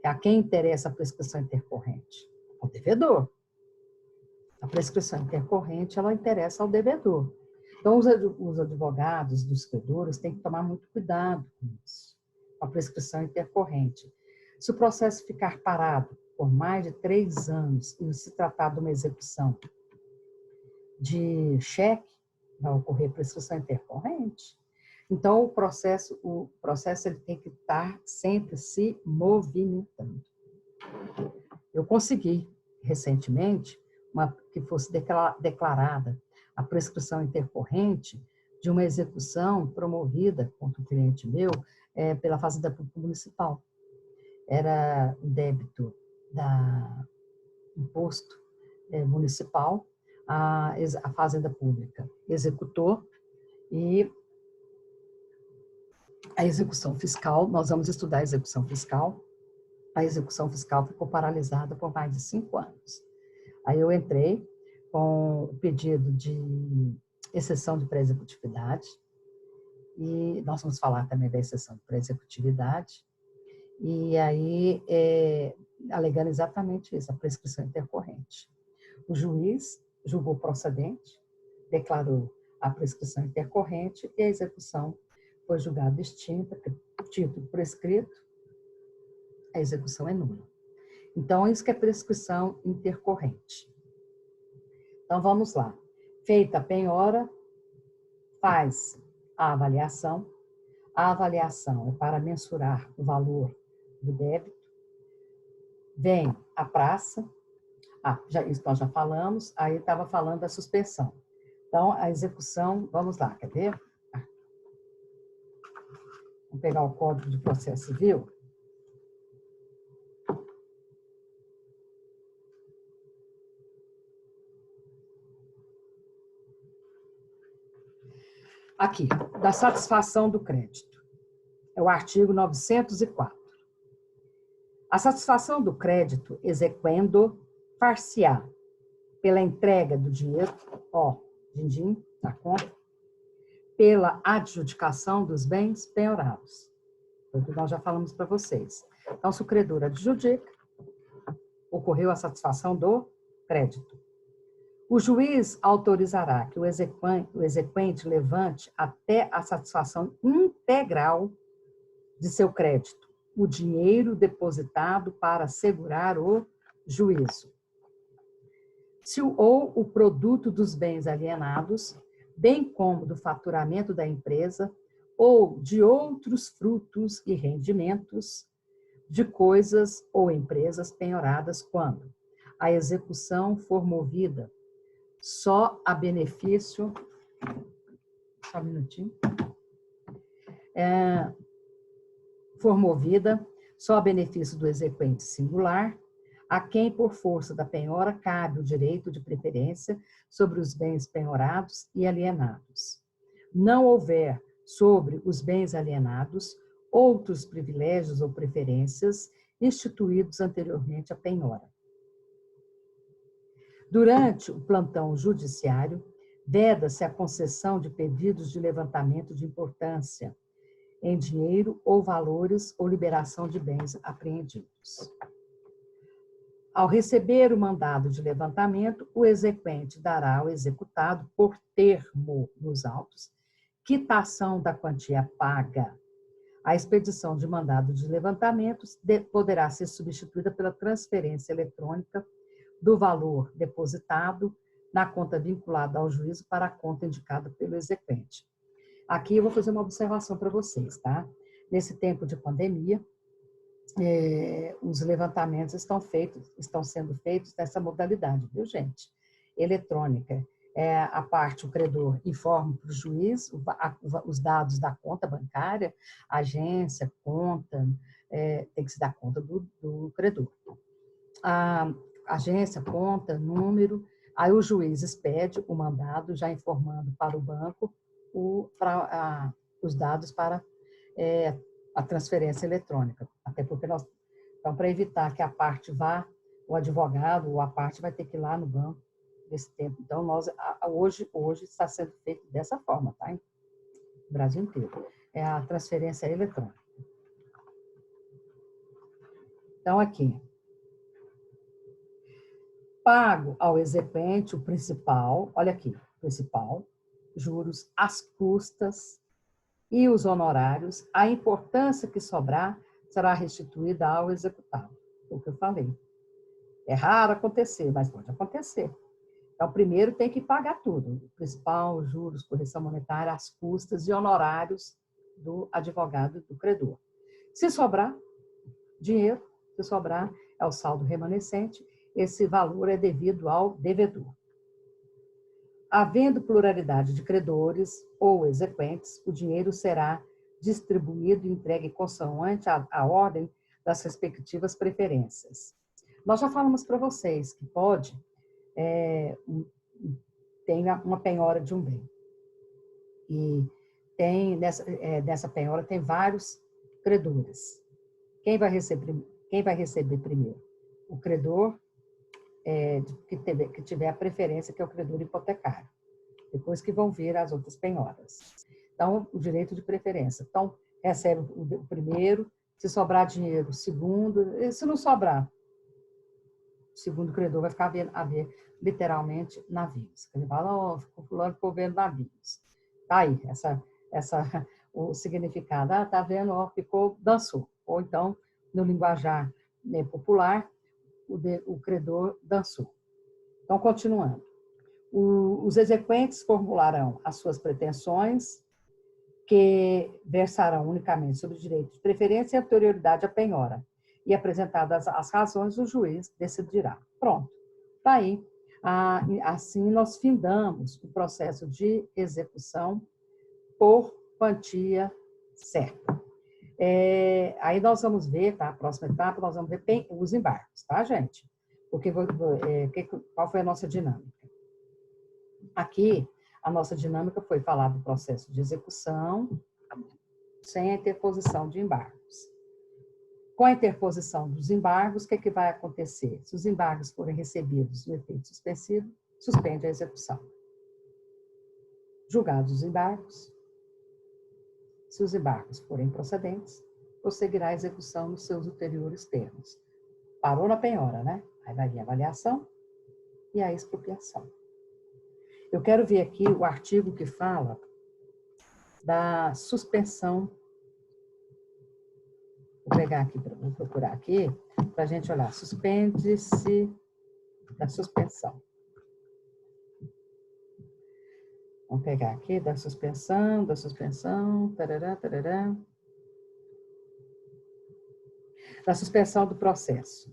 A quem interessa a prescrição intercorrente? O devedor. A prescrição intercorrente, ela interessa ao devedor. Então, os advogados dos credores têm que tomar muito cuidado com isso, com a prescrição intercorrente. Se o processo ficar parado por mais de 3 anos e se tratar de uma execução de cheque, vai ocorrer prescrição intercorrente. Então, o processo ele tem que estar sempre se movimentando. Eu consegui, recentemente, que fosse declarada a prescrição intercorrente de uma execução promovida contra um cliente meu pela Fazenda Pública Municipal. Era um débito da imposto municipal, a Fazenda Pública executou e a execução fiscal, nós vamos estudar a execução fiscal ficou paralisada por mais de 5 anos. Aí eu entrei com o pedido de exceção de pré-executividade, e nós vamos falar também da exceção de pré-executividade, e aí, alegando exatamente isso, a prescrição intercorrente. O juiz julgou procedente, declarou a prescrição intercorrente e a execução foi julgada extinta, título prescrito, a execução é nula. Então, isso que é prescrição intercorrente. Então, vamos lá. Feita a penhora, faz a avaliação. A avaliação é para mensurar o valor do débito. Vem a praça. Isso nós já falamos. Aí estava falando da suspensão. Então, a execução, vamos lá, quer ver? Vamos pegar o Código de Processo Civil. Aqui, da satisfação do crédito. É o artigo 904. A satisfação do crédito exequendo far-se-á pela entrega do dinheiro, din-din, da conta, pela adjudicação dos bens penhorados. Foi o que nós já falamos para vocês. Então, se o credor adjudica, ocorreu a satisfação do crédito. O juiz autorizará que o exequente levante até a satisfação integral de seu crédito o dinheiro depositado para assegurar o juízo. Ou o produto dos bens alienados, bem como do faturamento da empresa, ou de outros frutos e rendimentos de coisas ou empresas penhoradas quando a execução for movida só a benefício, só um minutinho, for movida só a benefício do exequente singular, a quem, por força da penhora, cabe o direito de preferência sobre os bens penhorados e alienados. Não houver sobre os bens alienados outros privilégios ou preferências instituídos anteriormente à penhora. Durante o plantão judiciário, veda-se a concessão de pedidos de levantamento de importância em dinheiro ou valores ou liberação de bens apreendidos. Ao receber o mandado de levantamento, o exequente dará ao executado, por termo nos autos, quitação da quantia paga. A expedição de mandado de levantamento poderá ser substituída pela transferência eletrônica do valor depositado na conta vinculada ao juízo para a conta indicada pelo exequente. Aqui eu vou fazer uma observação para vocês, tá? Nesse tempo de pandemia, os levantamentos estão sendo feitos nessa modalidade, viu, gente? Eletrônica. A parte, o credor informa para o juiz os dados da conta bancária, agência, conta, tem que se dar conta do credor. A agência, conta, número, aí o juiz expede o mandado, já informando para o banco os dados para a transferência eletrônica. Até porque então, para evitar que a parte vá, o advogado ou a parte vai ter que ir lá no banco nesse tempo. Então, hoje está sendo feito dessa forma, tá? No Brasil inteiro. É a transferência eletrônica. Então, aqui. pago ao exequente o principal, olha aqui, principal, juros, as custas e os honorários, a importância que sobrar será restituída ao executado. É o que eu falei. É raro acontecer, mas pode acontecer. Então, primeiro tem que pagar tudo, o principal, juros, correção monetária, as custas e honorários do advogado e do credor. Se sobrar dinheiro, se sobrar, é o saldo remanescente, esse valor é devido ao devedor. Havendo pluralidade de credores ou exequentes, o dinheiro será distribuído e entregue consoante a ordem das respectivas preferências. Nós já falamos para vocês que pode tem uma penhora de um bem. E tem nessa penhora tem vários credores. Quem vai receber primeiro? O credor que tiver a preferência, que é o credor hipotecário. Depois que vão vir as outras penhoras. Então, o direito de preferência. Então, recebe o primeiro, se sobrar dinheiro, o segundo, e se não sobrar, o segundo credor vai ficar a ver literalmente navios. Ele fala, fulano ficou vendo navios. Tá aí, o significado. Tá vendo, ficou, dançou. Ou então, no linguajar popular, o credor dançou. Então, continuando. Os exequentes formularão as suas pretensões, que versarão unicamente sobre o direito de preferência e anterioridade à penhora. E apresentadas as razões, o juiz decidirá. Pronto. Está aí. Assim, nós findamos o processo de execução por quantia certa. Aí nós vamos ver, tá? A próxima etapa, nós vamos ver os embargos, tá, gente? Porque qual foi a nossa dinâmica? Aqui, a nossa dinâmica foi falar do processo de execução sem a interposição de embargos. Com a interposição dos embargos, o que vai acontecer? Se os embargos forem recebidos no efeito suspensivo, suspende a execução. Julgados os embargos, se os embargos forem procedentes, prosseguirá a execução nos seus ulteriores termos. Parou na penhora, né? Aí vai vir a avaliação e a expropriação. Eu quero ver aqui o artigo que fala da suspensão. Vou pegar aqui, vou procurar aqui, para a gente olhar. Suspende-se da suspensão. Vamos pegar aqui da suspensão, tarará, tarará. Da suspensão do processo.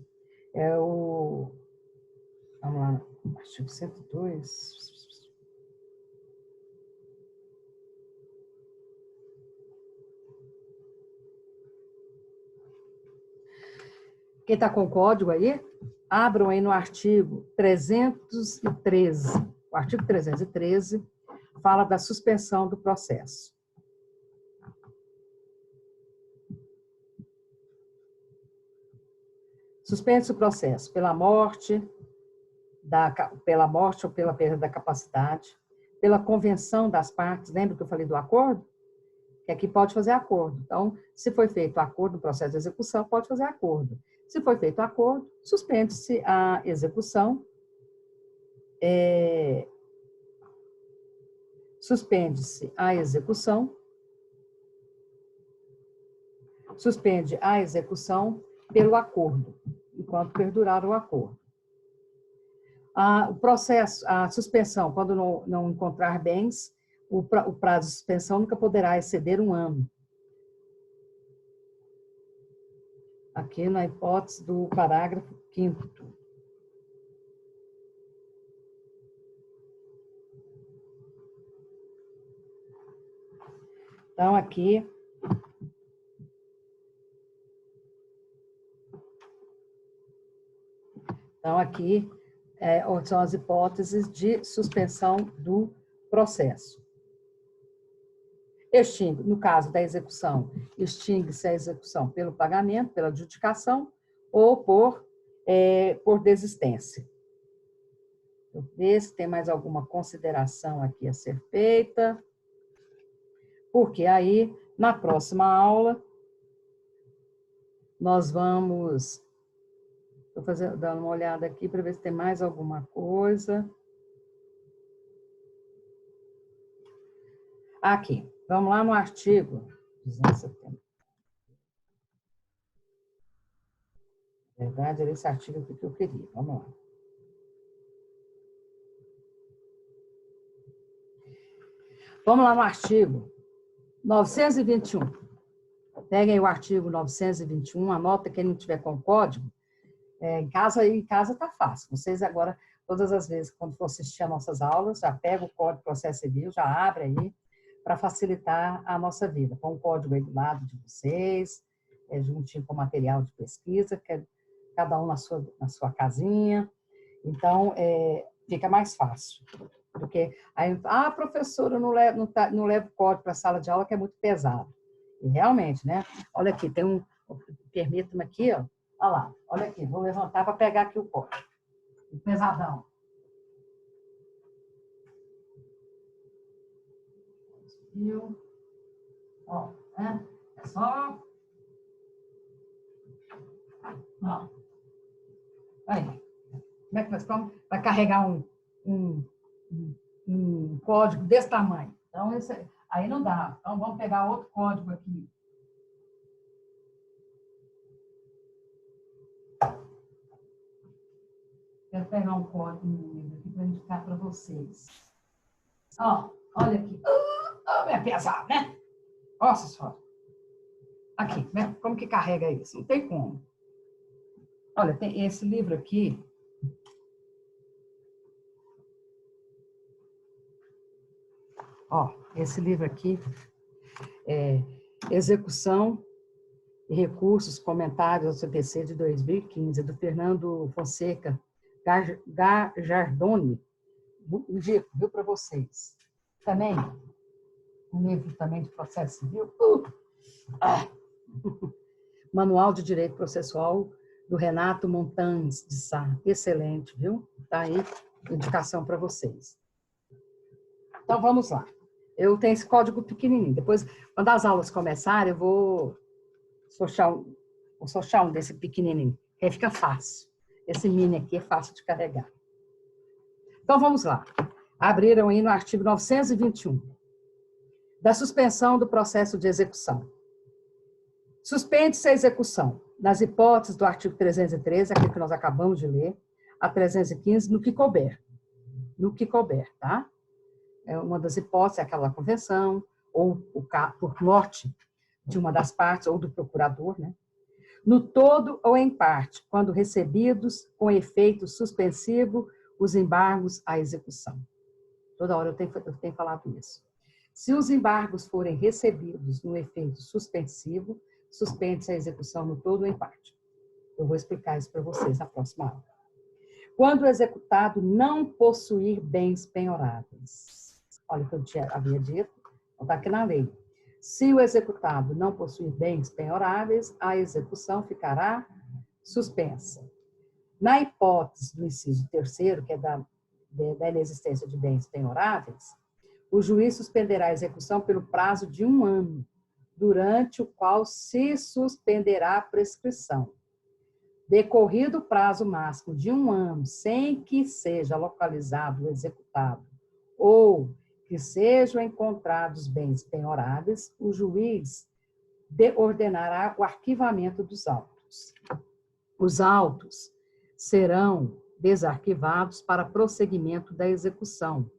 Vamos lá, artigo 102. Quem está com o código aí, abram aí no artigo 313. O artigo 313 fala da suspensão do processo. Suspende-se o processo pela morte ou pela perda da capacidade, pela convenção das partes. Lembra que eu falei do acordo? Que aqui pode fazer acordo. Então, se foi feito acordo no processo de execução, pode fazer acordo. Se foi feito acordo, suspende-se a execução. Suspende-se a execução. Suspende a execução pelo acordo, enquanto perdurar o acordo. O processo, a suspensão, quando não encontrar bens, o prazo de suspensão nunca poderá exceder 1 ano. Aqui na hipótese do parágrafo 5º. Então, aqui são as hipóteses de suspensão do processo. No caso da execução, extingue-se a execução pelo pagamento, pela adjudicação ou por desistência. Vou ver se tem mais alguma consideração aqui a ser feita, porque aí, na próxima aula, nós vamos Estou dando uma olhada aqui para ver se tem mais alguma coisa. Aqui, vamos lá no artigo 270. Na verdade, era esse artigo aqui que eu queria. Vamos lá. Vamos lá no artigo 921. Peguem o artigo 921, anota quem não tiver com código. Em casa está fácil. Vocês agora, todas as vezes, quando for assistir às nossas aulas, já pega o Código de Processo Civil, já abre aí, para facilitar a nossa vida. Põe um código aí do lado de vocês, juntinho com o material de pesquisa, que é cada um na sua casinha. Então, fica mais fácil. Porque aí, professora, eu não levo código para a sala de aula, que é muito pesado. E realmente, né? Olha aqui, tem permita-me aqui, ó. Olha lá, olha aqui, vou levantar para pegar aqui o código. O pesadão. Viu? Ó, né? É só... Ó. Aí. Como é que nós estamos? Vai carregar um código desse tamanho. Então, aí não dá. Então, vamos pegar outro código aqui. Quero pegar um código aqui para indicar para vocês. Ó, olha aqui. É pesado, né? Nossa senhora. Aqui, né? Como que carrega isso? Não tem como. Olha, tem esse livro aqui. Ó, esse livro aqui é Execução e Recursos, Comentários ao CPC de 2015, do Fernando Fonseca Gajardoni. Indico, viu, para vocês. Também, um livro também de processo civil. Manual de Direito Processual, do Renato Montanhs de Sá. Excelente, viu? Tá aí, indicação para vocês. Então, vamos lá. Eu tenho esse código pequenininho. Depois, quando as aulas começarem, eu vou sochar um desse pequenininho, que aí fica fácil. Esse mini aqui é fácil de carregar. Então, vamos lá. Abriram aí no artigo 921, da suspensão do processo de execução. Suspende-se a execução, nas hipóteses do artigo 313, aquele que nós acabamos de ler, a 315, no que couber. No que couber, tá? Uma das hipóteses é aquela convenção, ou por morte de uma das partes, ou do procurador, né? No todo ou em parte, quando recebidos com efeito suspensivo os embargos à execução. Toda hora eu tenho falado isso. Se os embargos forem recebidos no efeito suspensivo, suspende-se a execução no todo ou em parte. Eu vou explicar isso para vocês na próxima aula. Quando o executado não possuir bens penhoráveis. Olha o que eu havia dito, está aqui na lei. Se o executado não possuir bens penhoráveis, a execução ficará suspensa. Na hipótese do inciso 3º, que é da inexistência de bens penhoráveis, o juiz suspenderá a execução pelo prazo de 1 ano, durante o qual se suspenderá a prescrição. Decorrido o prazo máximo de 1 ano, sem que seja localizado o executado ou que sejam encontrados bens penhoráveis, o juiz ordenará o arquivamento dos autos. Os autos serão desarquivados para prosseguimento da execução,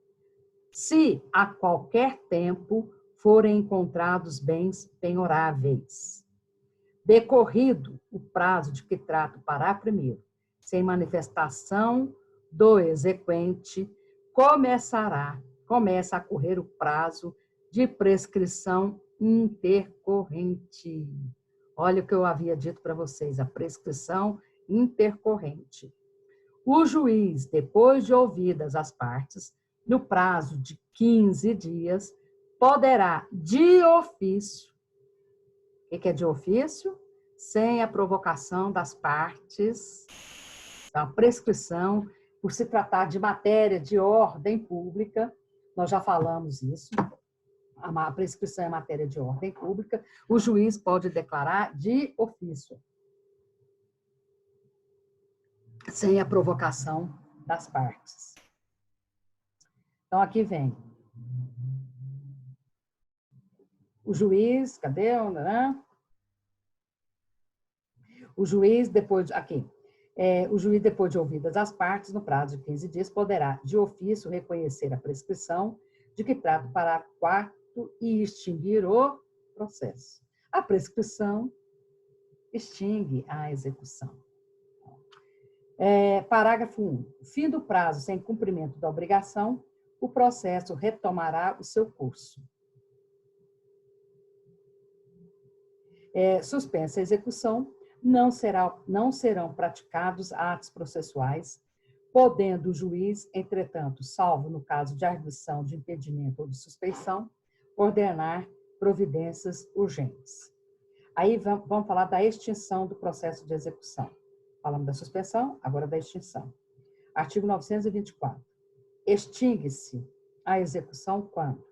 se a qualquer tempo forem encontrados bens penhoráveis. Decorrido o prazo de que trata o parágrafo 1º, sem manifestação do exequente, começa a correr o prazo de prescrição intercorrente. Olha o que eu havia dito para vocês, a prescrição intercorrente. O juiz, depois de ouvidas as partes, no prazo de 15 dias, poderá, de ofício, o que é de ofício? Sem a provocação das partes, a prescrição, por se tratar de matéria de ordem pública, nós já falamos isso, a prescrição é matéria de ordem pública, o juiz pode declarar de ofício. sem a provocação das partes. Então, aqui vem o juiz, cadê? O juiz, depois de ouvidas as partes, no prazo de 15 dias, poderá, de ofício, reconhecer a prescrição de que trata o parágrafo 4º e extinguir o processo. A prescrição extingue a execução. Parágrafo 1. Fim do prazo sem cumprimento da obrigação, o processo retomará o seu curso. Suspensa a execução, não serão praticados atos processuais, podendo o juiz, entretanto, salvo no caso de arguição de impedimento ou de suspeição, ordenar providências urgentes. Aí vamos falar da extinção do processo de execução. Falamos da suspensão, agora da extinção. Artigo 924. Extingue-se a execução quando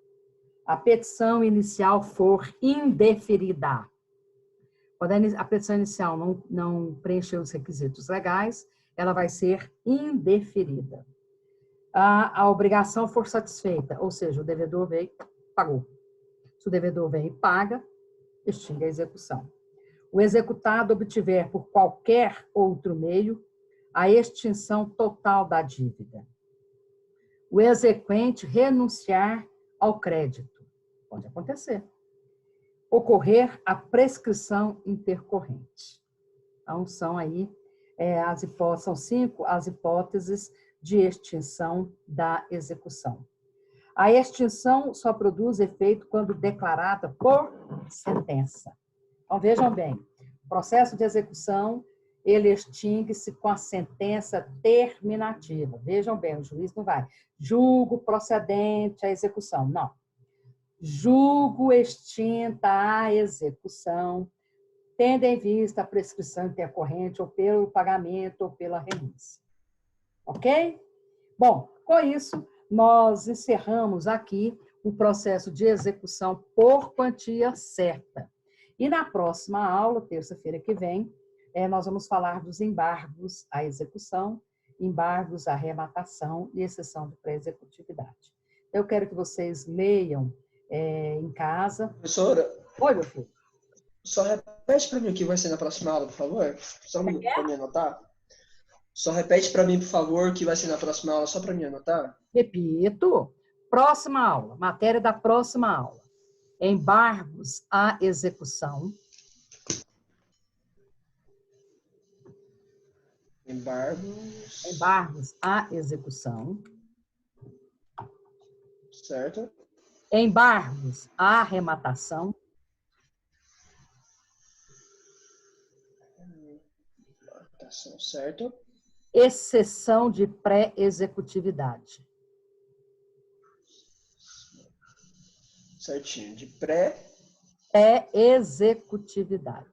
a petição inicial for indeferida. Quando a petição inicial não preencheu os requisitos legais, ela vai ser indeferida. A obrigação for satisfeita, ou seja, o devedor veio e pagou. Se o devedor vem e paga, extingue a execução. O executado obtiver por qualquer outro meio a extinção total da dívida. O exequente renunciar ao crédito. Pode acontecer. Ocorrer a prescrição intercorrente. Então, são aí são 5 as hipóteses de extinção da execução. A extinção só produz efeito quando declarada por sentença. Então, vejam bem, o processo de execução, ele extingue-se com a sentença terminativa. Vejam bem, o juiz não vai, julgo procedente a execução, não. Julgo extinta a execução, tendo em vista a prescrição intercorrente ou pelo pagamento ou pela renúncia. Ok? Bom, com isso, nós encerramos aqui o processo de execução por quantia certa. E na próxima aula, terça-feira que vem, nós vamos falar dos embargos à execução, embargos à arrematação e exceção de pré-executividade. Eu quero que vocês leiam em casa. Professora? Oi, meu filho. Só repete para mim o que vai ser na próxima aula, por favor. Só para me anotar. Só repete para mim, por favor, o que vai ser na próxima aula, só para me anotar. Repito. Próxima aula, matéria da próxima aula. Embargos à execução. Embargos à execução. Certo. Embargos à arrematação. Certo. Exceção de pré-executividade. Certinho. De pré-executividade.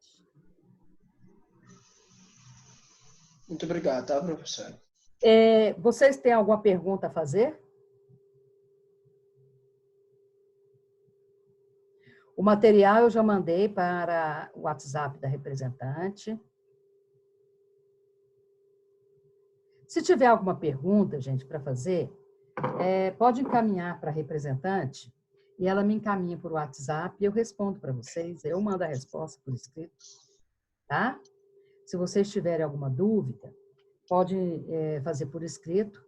Muito obrigado, tá, professora? Vocês têm alguma pergunta a fazer? O material eu já mandei para o WhatsApp da representante. Se tiver alguma pergunta, gente, para fazer, pode encaminhar para a representante e ela me encaminha por WhatsApp e eu respondo para vocês. Eu mando a resposta por escrito, tá? Se vocês tiverem alguma dúvida, pode fazer por escrito,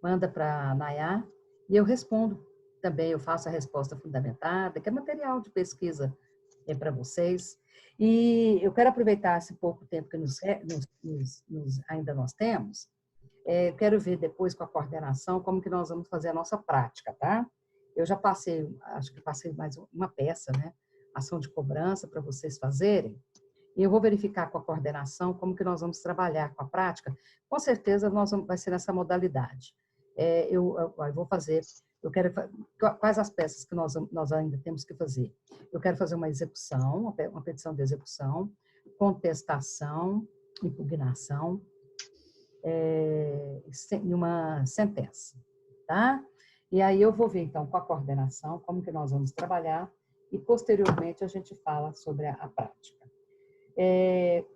manda para a Nayá e eu respondo também. Eu faço a resposta fundamentada, que é material de pesquisa para vocês. E eu quero aproveitar esse pouco tempo que ainda nós temos. Quero ver depois com a coordenação como que nós vamos fazer a nossa prática, tá? Eu já passei, acho que passei mais uma peça, né? Ação de cobrança para vocês fazerem. E eu vou verificar com a coordenação como que nós vamos trabalhar com a prática. Com certeza vai ser nessa modalidade. Eu vou fazer, quais as peças que nós ainda temos que fazer? Eu quero fazer uma execução, uma petição de execução, contestação, impugnação, e uma sentença, tá? E aí eu vou ver, então, com a coordenação, como que nós vamos trabalhar e, posteriormente, a gente fala sobre a prática.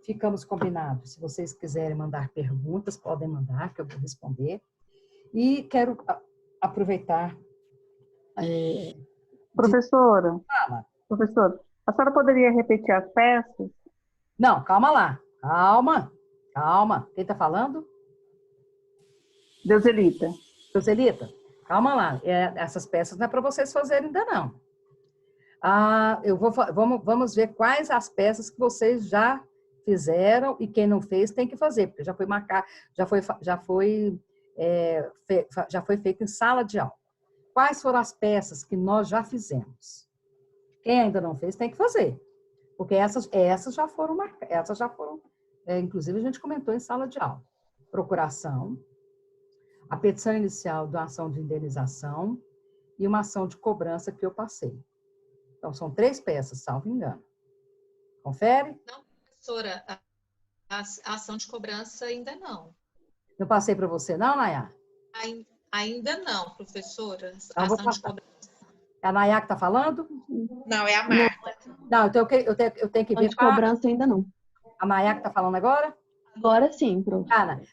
ficamos combinados. Se vocês quiserem mandar perguntas, podem mandar, que eu vou responder. E quero aproveitar... Professora, Fala. professora, a senhora poderia repetir as peças? Não, calma lá. Calma. Quem está falando? Deuselita. Joselita, calma lá. Essas peças não é para vocês fazerem ainda, não. Vamos ver quais as peças que vocês já fizeram e quem não fez tem que fazer, porque já foi marcado, já foi feito em sala de aula. Quais foram as peças que nós já fizemos? Quem ainda não fez tem que fazer, porque essas já foram marcadas, inclusive a gente comentou em sala de aula. Procuração, a petição inicial da ação de indenização e uma ação de cobrança que eu passei. Então, são 3 peças, salvo engano. Confere? Não, professora, a ação de cobrança ainda não. Não passei para você, não, Nayá? Ainda não, professora. Então, A ação de cobrança. É a Nayá que está falando? Não, é a Marta. Não, então eu tenho que ver De cobrança ainda não. a Nayá que está falando agora? Agora sim, prof.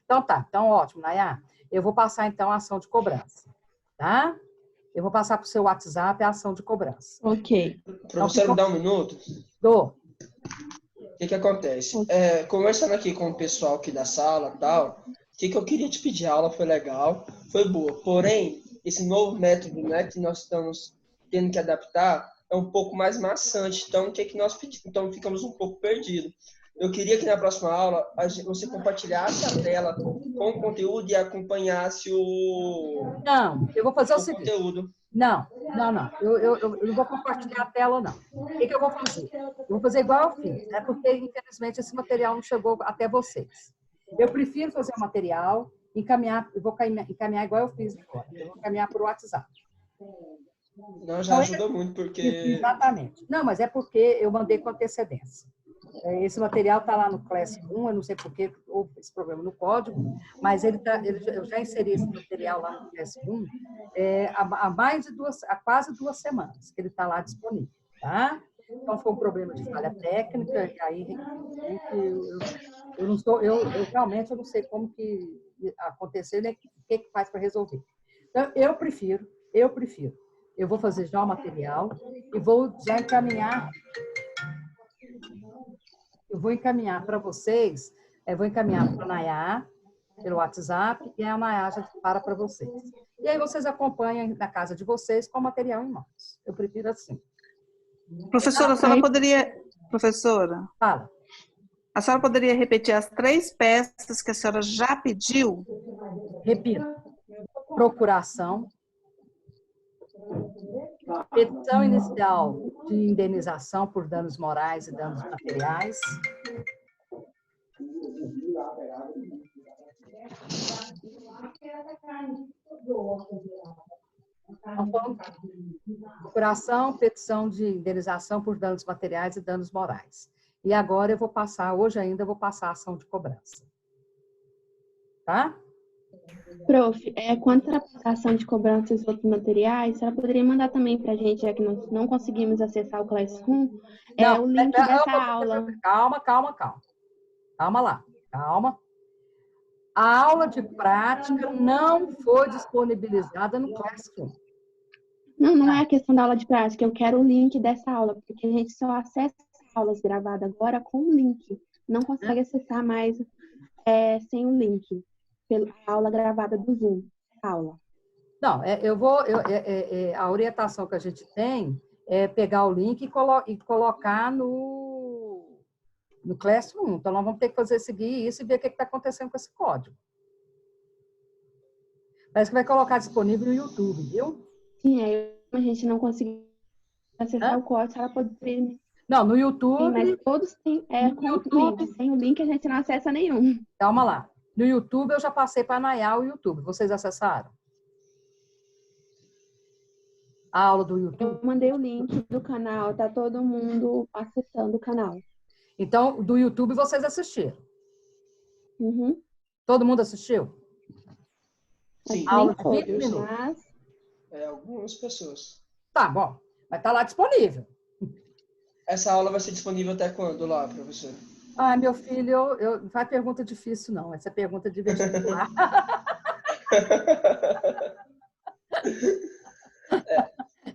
Então tá. Então, ótimo, Nayá. Eu vou passar, então, a ação de cobrança. Tá? Eu vou passar para o seu WhatsApp a ação de cobrança. Ok. Professor, me dá um minuto? Dou. O que acontece? Conversando aqui com o pessoal aqui da sala e tal, o que eu queria te pedir? A aula foi legal, foi boa. Porém, esse novo método, né, que nós estamos tendo que adaptar é um pouco mais maçante. Então, o que nós pedimos? Então, ficamos um pouco perdidos. Eu queria que na próxima aula você compartilhasse a tela com o conteúdo e acompanhasse o Não, eu vou fazer o seguinte. conteúdo. Não. Eu não vou compartilhar a tela, não. O que eu vou fazer? Eu vou fazer igual eu fiz, né? Porque, infelizmente, esse material não chegou até vocês. Eu prefiro fazer o material, eu vou encaminhar igual eu fiz agora. Eu vou encaminhar por WhatsApp. Não, já ajudou muito, porque... Exatamente. Não, mas é porque eu mandei com antecedência. Esse material está lá no Classroom, eu não sei por que houve esse problema no código, mas eu já inseri esse material lá no Classroom há quase 2 semanas que ele está lá disponível, tá? Então, foi um problema de falha técnica, e aí eu realmente não sei como que aconteceu, nem o que faz para resolver. Então, eu prefiro, eu vou fazer já o material e vou já encaminhar. Eu vou encaminhar para vocês, vou encaminhar para a Nayá, pelo WhatsApp, e a Nayá já para vocês. E aí vocês acompanham na casa de vocês com o material em mãos. Eu prefiro assim. Professora, a senhora poderia... Professora, Fala. a senhora poderia repetir as 3 peças que a senhora já pediu? Repito. Procuração. Petição inicial de indenização por danos morais e danos materiais. Procuração, petição de indenização por danos materiais e danos morais. E agora eu vou passar, hoje ainda eu vou passar a ação de cobrança. Tá? Prof, quanto à aplicação de cobrança e outros materiais, ela poderia mandar também para a gente, já que nós não conseguimos acessar o Classroom, o link dessa aula. Calma. Calma lá, calma. A aula de prática não foi disponibilizada no Classroom. Não é a questão da aula de prática, eu quero o link dessa aula, porque a gente só acessa aulas gravadas agora com o link. Não consegue acessar mais sem o link. Pela aula gravada do Zoom. Aula. Não, a orientação que a gente tem é pegar o link e colocar no Classroom. Então, nós vamos ter que seguir isso e ver o que está acontecendo com esse código. Parece que vai colocar disponível no YouTube, viu? Sim, aí a gente não conseguiu acessar o código, ela poderia... Não, no YouTube... Sim, mas todos têm com o link. Sem o link, a gente não acessa nenhum. Calma lá. No YouTube, eu já passei para a Nayá o YouTube. Vocês acessaram? A aula do YouTube? Eu mandei o link do canal. Tá todo mundo acessando o canal. Então, do YouTube, vocês assistiram? Uhum. Todo mundo assistiu? Sim. A aula de 20 minutos. Mas... Algumas pessoas. Tá, bom. Mas tá lá disponível. Essa aula vai ser disponível até quando lá, professor? Ah, meu filho, não faz pergunta difícil, não. Essa é pergunta de vestibular.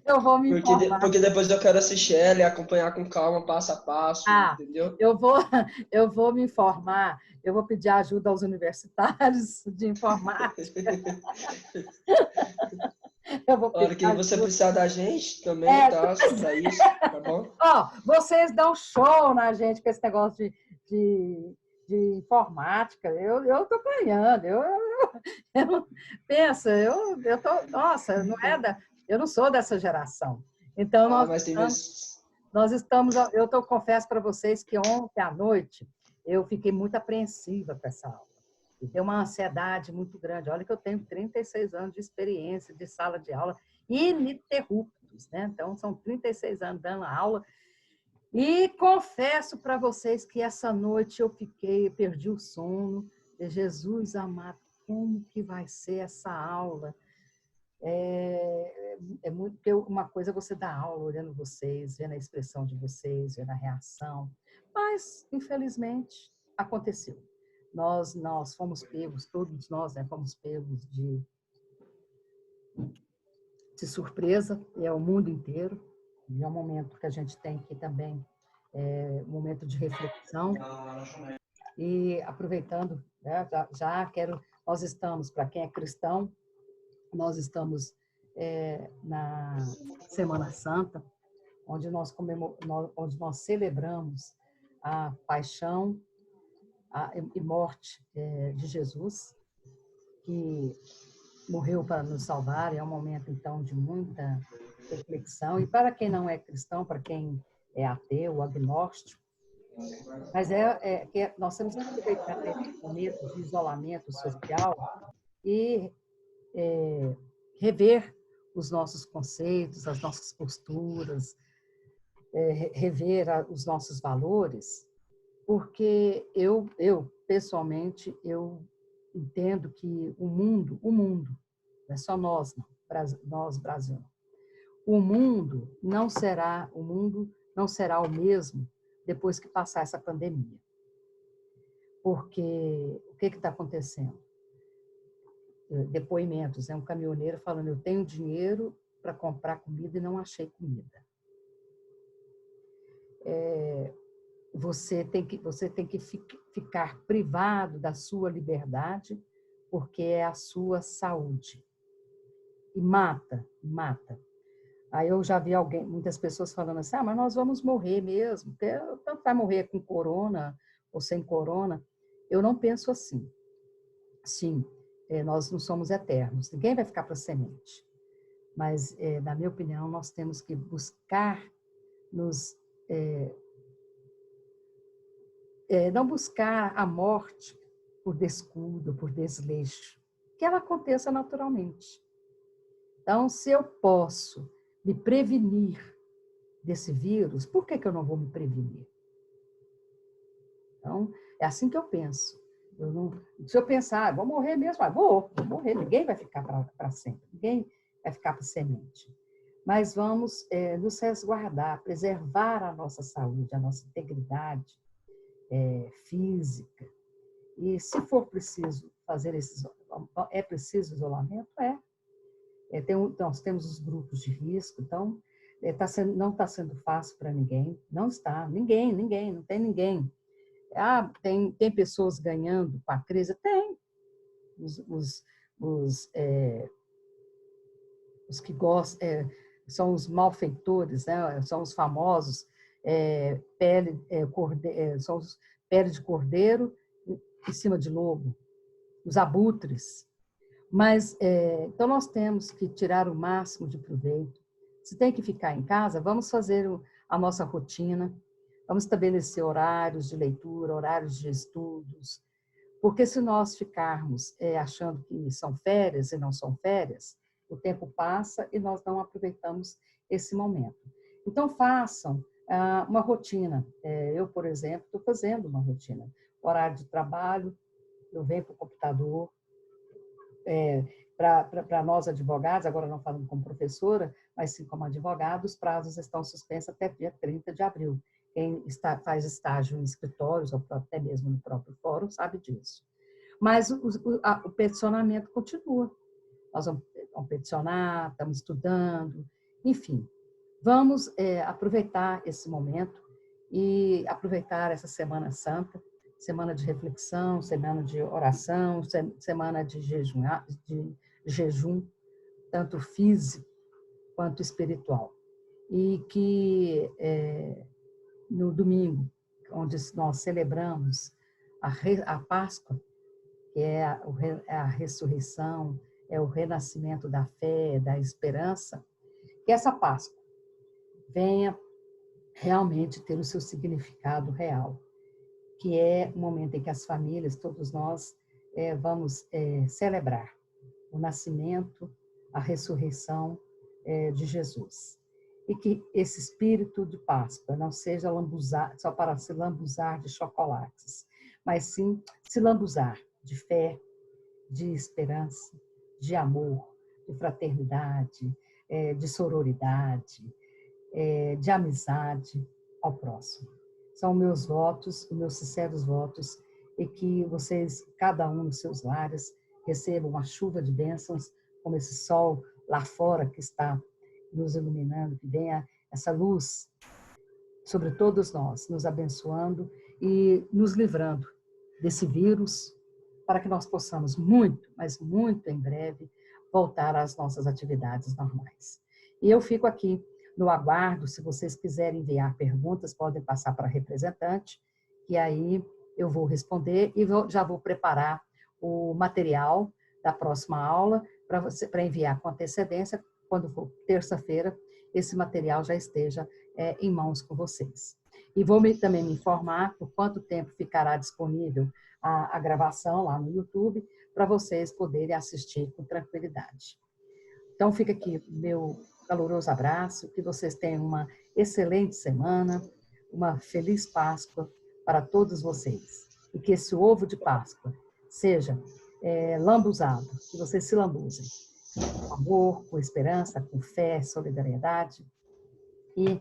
Eu vou me informar. Porque depois eu quero assistir ela e acompanhar com calma, passo a passo, Ah, entendeu? eu vou me informar. Eu vou pedir ajuda aos universitários de informática. Eu vou A hora pedir que você ajuda. precisar da gente também, tá? Só pra isso, tá bom? Ó, vocês dão show na gente com esse negócio de informática. Eu tô ganhando. Pensa, eu tô, nossa, não é eu não sou dessa geração. Então, Ah, mas tem vezes. confesso para vocês que ontem à noite eu fiquei muito apreensiva com essa aula. E deu uma ansiedade muito grande. Olha que eu tenho 36 anos de experiência de sala de aula ininterruptos, né? Então, são 36 anos dando aula. E confesso para vocês que essa noite eu perdi o sono. Jesus amado, como que vai ser essa aula? É muito, porque uma coisa é você dar aula olhando vocês, vendo a expressão de vocês, vendo a reação. Mas, infelizmente, aconteceu. Nós fomos pegos, todos nós, né, fomos pegos de surpresa, e é o mundo inteiro. E é um momento que a gente tem que também, um momento de reflexão. E aproveitando, né, nós estamos, para quem é cristão, nós estamos na Semana Santa, onde onde nós celebramos a paixão e morte de Jesus, que morreu para nos salvar. É um momento, então, de muita reflexão. E para quem não é cristão, para quem é ateu, agnóstico, mas que nós temos que aproveitar esse momento de isolamento social e rever os nossos conceitos, as nossas posturas, rever os nossos valores, porque pessoalmente, eu entendo que o mundo, não é só nós, não, nós, Brasil, o mundo não será o mesmo depois que passar essa pandemia. Porque o que está acontecendo? Depoimentos, né? Um caminhoneiro falando, eu tenho dinheiro para comprar comida e não achei comida. Você tem que ficar privado da sua liberdade porque é a sua saúde. E mata. Aí eu já vi muitas pessoas falando assim, mas nós vamos morrer mesmo, porque tanto vai morrer com corona ou sem corona. Eu não penso assim. Sim, nós não somos eternos, ninguém vai ficar para semente. Mas, na minha opinião, nós temos que buscar não buscar a morte por descuido, por desleixo, que ela aconteça naturalmente. Então, se eu posso me prevenir desse vírus, por que eu não vou me prevenir? Então, é assim que eu penso. Se eu pensar, vou morrer mesmo, vou morrer, ninguém vai ficar para sempre, ninguém vai ficar para semente. Mas vamos nos resguardar, preservar a nossa saúde, a nossa integridade física. E se for preciso fazer preciso isolamento? Nós temos os grupos de risco, então não está sendo fácil para ninguém, não está, ninguém, não tem ninguém. Tem pessoas ganhando com a crise? Tem. Os que gostam, são os malfeitores, né? São os famosos são os pele de cordeiro em cima de lobo, os abutres. Mas, então, nós temos que tirar o máximo de proveito. Se tem que ficar em casa, vamos fazer a nossa rotina, vamos estabelecer horários de leitura, horários de estudos, porque se nós ficarmos achando que são férias e não são férias, o tempo passa e nós não aproveitamos esse momento. Então, façam uma rotina. Eu, por exemplo, estou fazendo uma rotina. Horário de trabalho, eu venho para o computador. Para nós advogados, agora não falando como professora, mas sim como advogado, os prazos estão suspensos até dia 30 de abril. quem faz estágio em escritórios, ou até mesmo no próprio fórum, sabe disso. Mas o peticionamento continua. Nós vamos peticionar, estamos estudando, enfim. Vamos aproveitar esse momento e aproveitar essa Semana Santa, semana de reflexão, semana de oração, semana de jejum, tanto físico quanto espiritual. E que no domingo, onde nós celebramos a Páscoa, que é a ressurreição, é o renascimento da fé, da esperança, que essa Páscoa venha realmente ter o seu significado real, que é o momento em que as famílias, todos nós, vamos celebrar o nascimento, a ressurreição de Jesus. E que esse espírito de Páscoa não seja só para se lambuzar de chocolates, mas sim se lambuzar de fé, de esperança, de amor, de fraternidade, de sororidade, de amizade ao próximo. São meus votos, os meus sinceros votos, e que vocês, cada um nos seus lares, recebam uma chuva de bênçãos, como esse sol lá fora que está nos iluminando, que venha essa luz sobre todos nós, nos abençoando e nos livrando desse vírus, para que nós possamos muito, mas muito em breve, voltar às nossas atividades normais. E eu fico aqui no aguardo. Se vocês quiserem enviar perguntas, podem passar para a representante, e aí eu vou responder e já vou preparar o material da próxima aula para enviar com antecedência, quando for terça-feira, esse material já esteja em mãos com vocês. E vou também me informar por quanto tempo ficará disponível a gravação lá no YouTube, para vocês poderem assistir com tranquilidade. Então, fica aqui meu caloroso abraço, que vocês tenham uma excelente semana, uma feliz Páscoa para todos vocês. E que esse ovo de Páscoa seja lambuzado, que vocês se lambuzem. Com amor, com esperança, com fé, solidariedade. E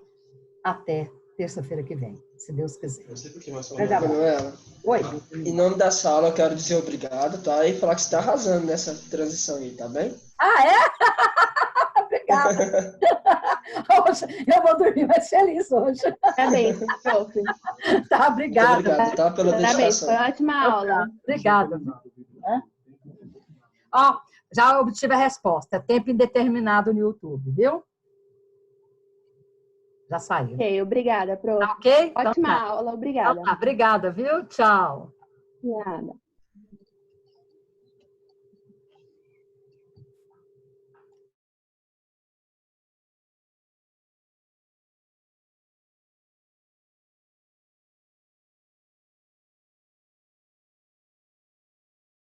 até terça-feira que vem, se Deus quiser. Eu sei porque, mas Manuela. Oi. Em nome da sala, eu quero dizer obrigado, tá? E falar que você está arrasando nessa transição aí, tá bem? Ah, é? Obrigada. Hoje, eu vou dormir mais feliz hoje. Parabéns, prof. Tá, obrigada. Muito obrigado, tá? Pela Parabéns, dedicação. foi ótima aula. Obrigada. Ó, já obtive a resposta. Tempo indeterminado no YouTube, viu? Já saiu. Ok, obrigada, prof. Tá ok? Ótima Então, tá. aula, obrigada. Então, tá. Obrigada, viu? Tchau. Obrigada.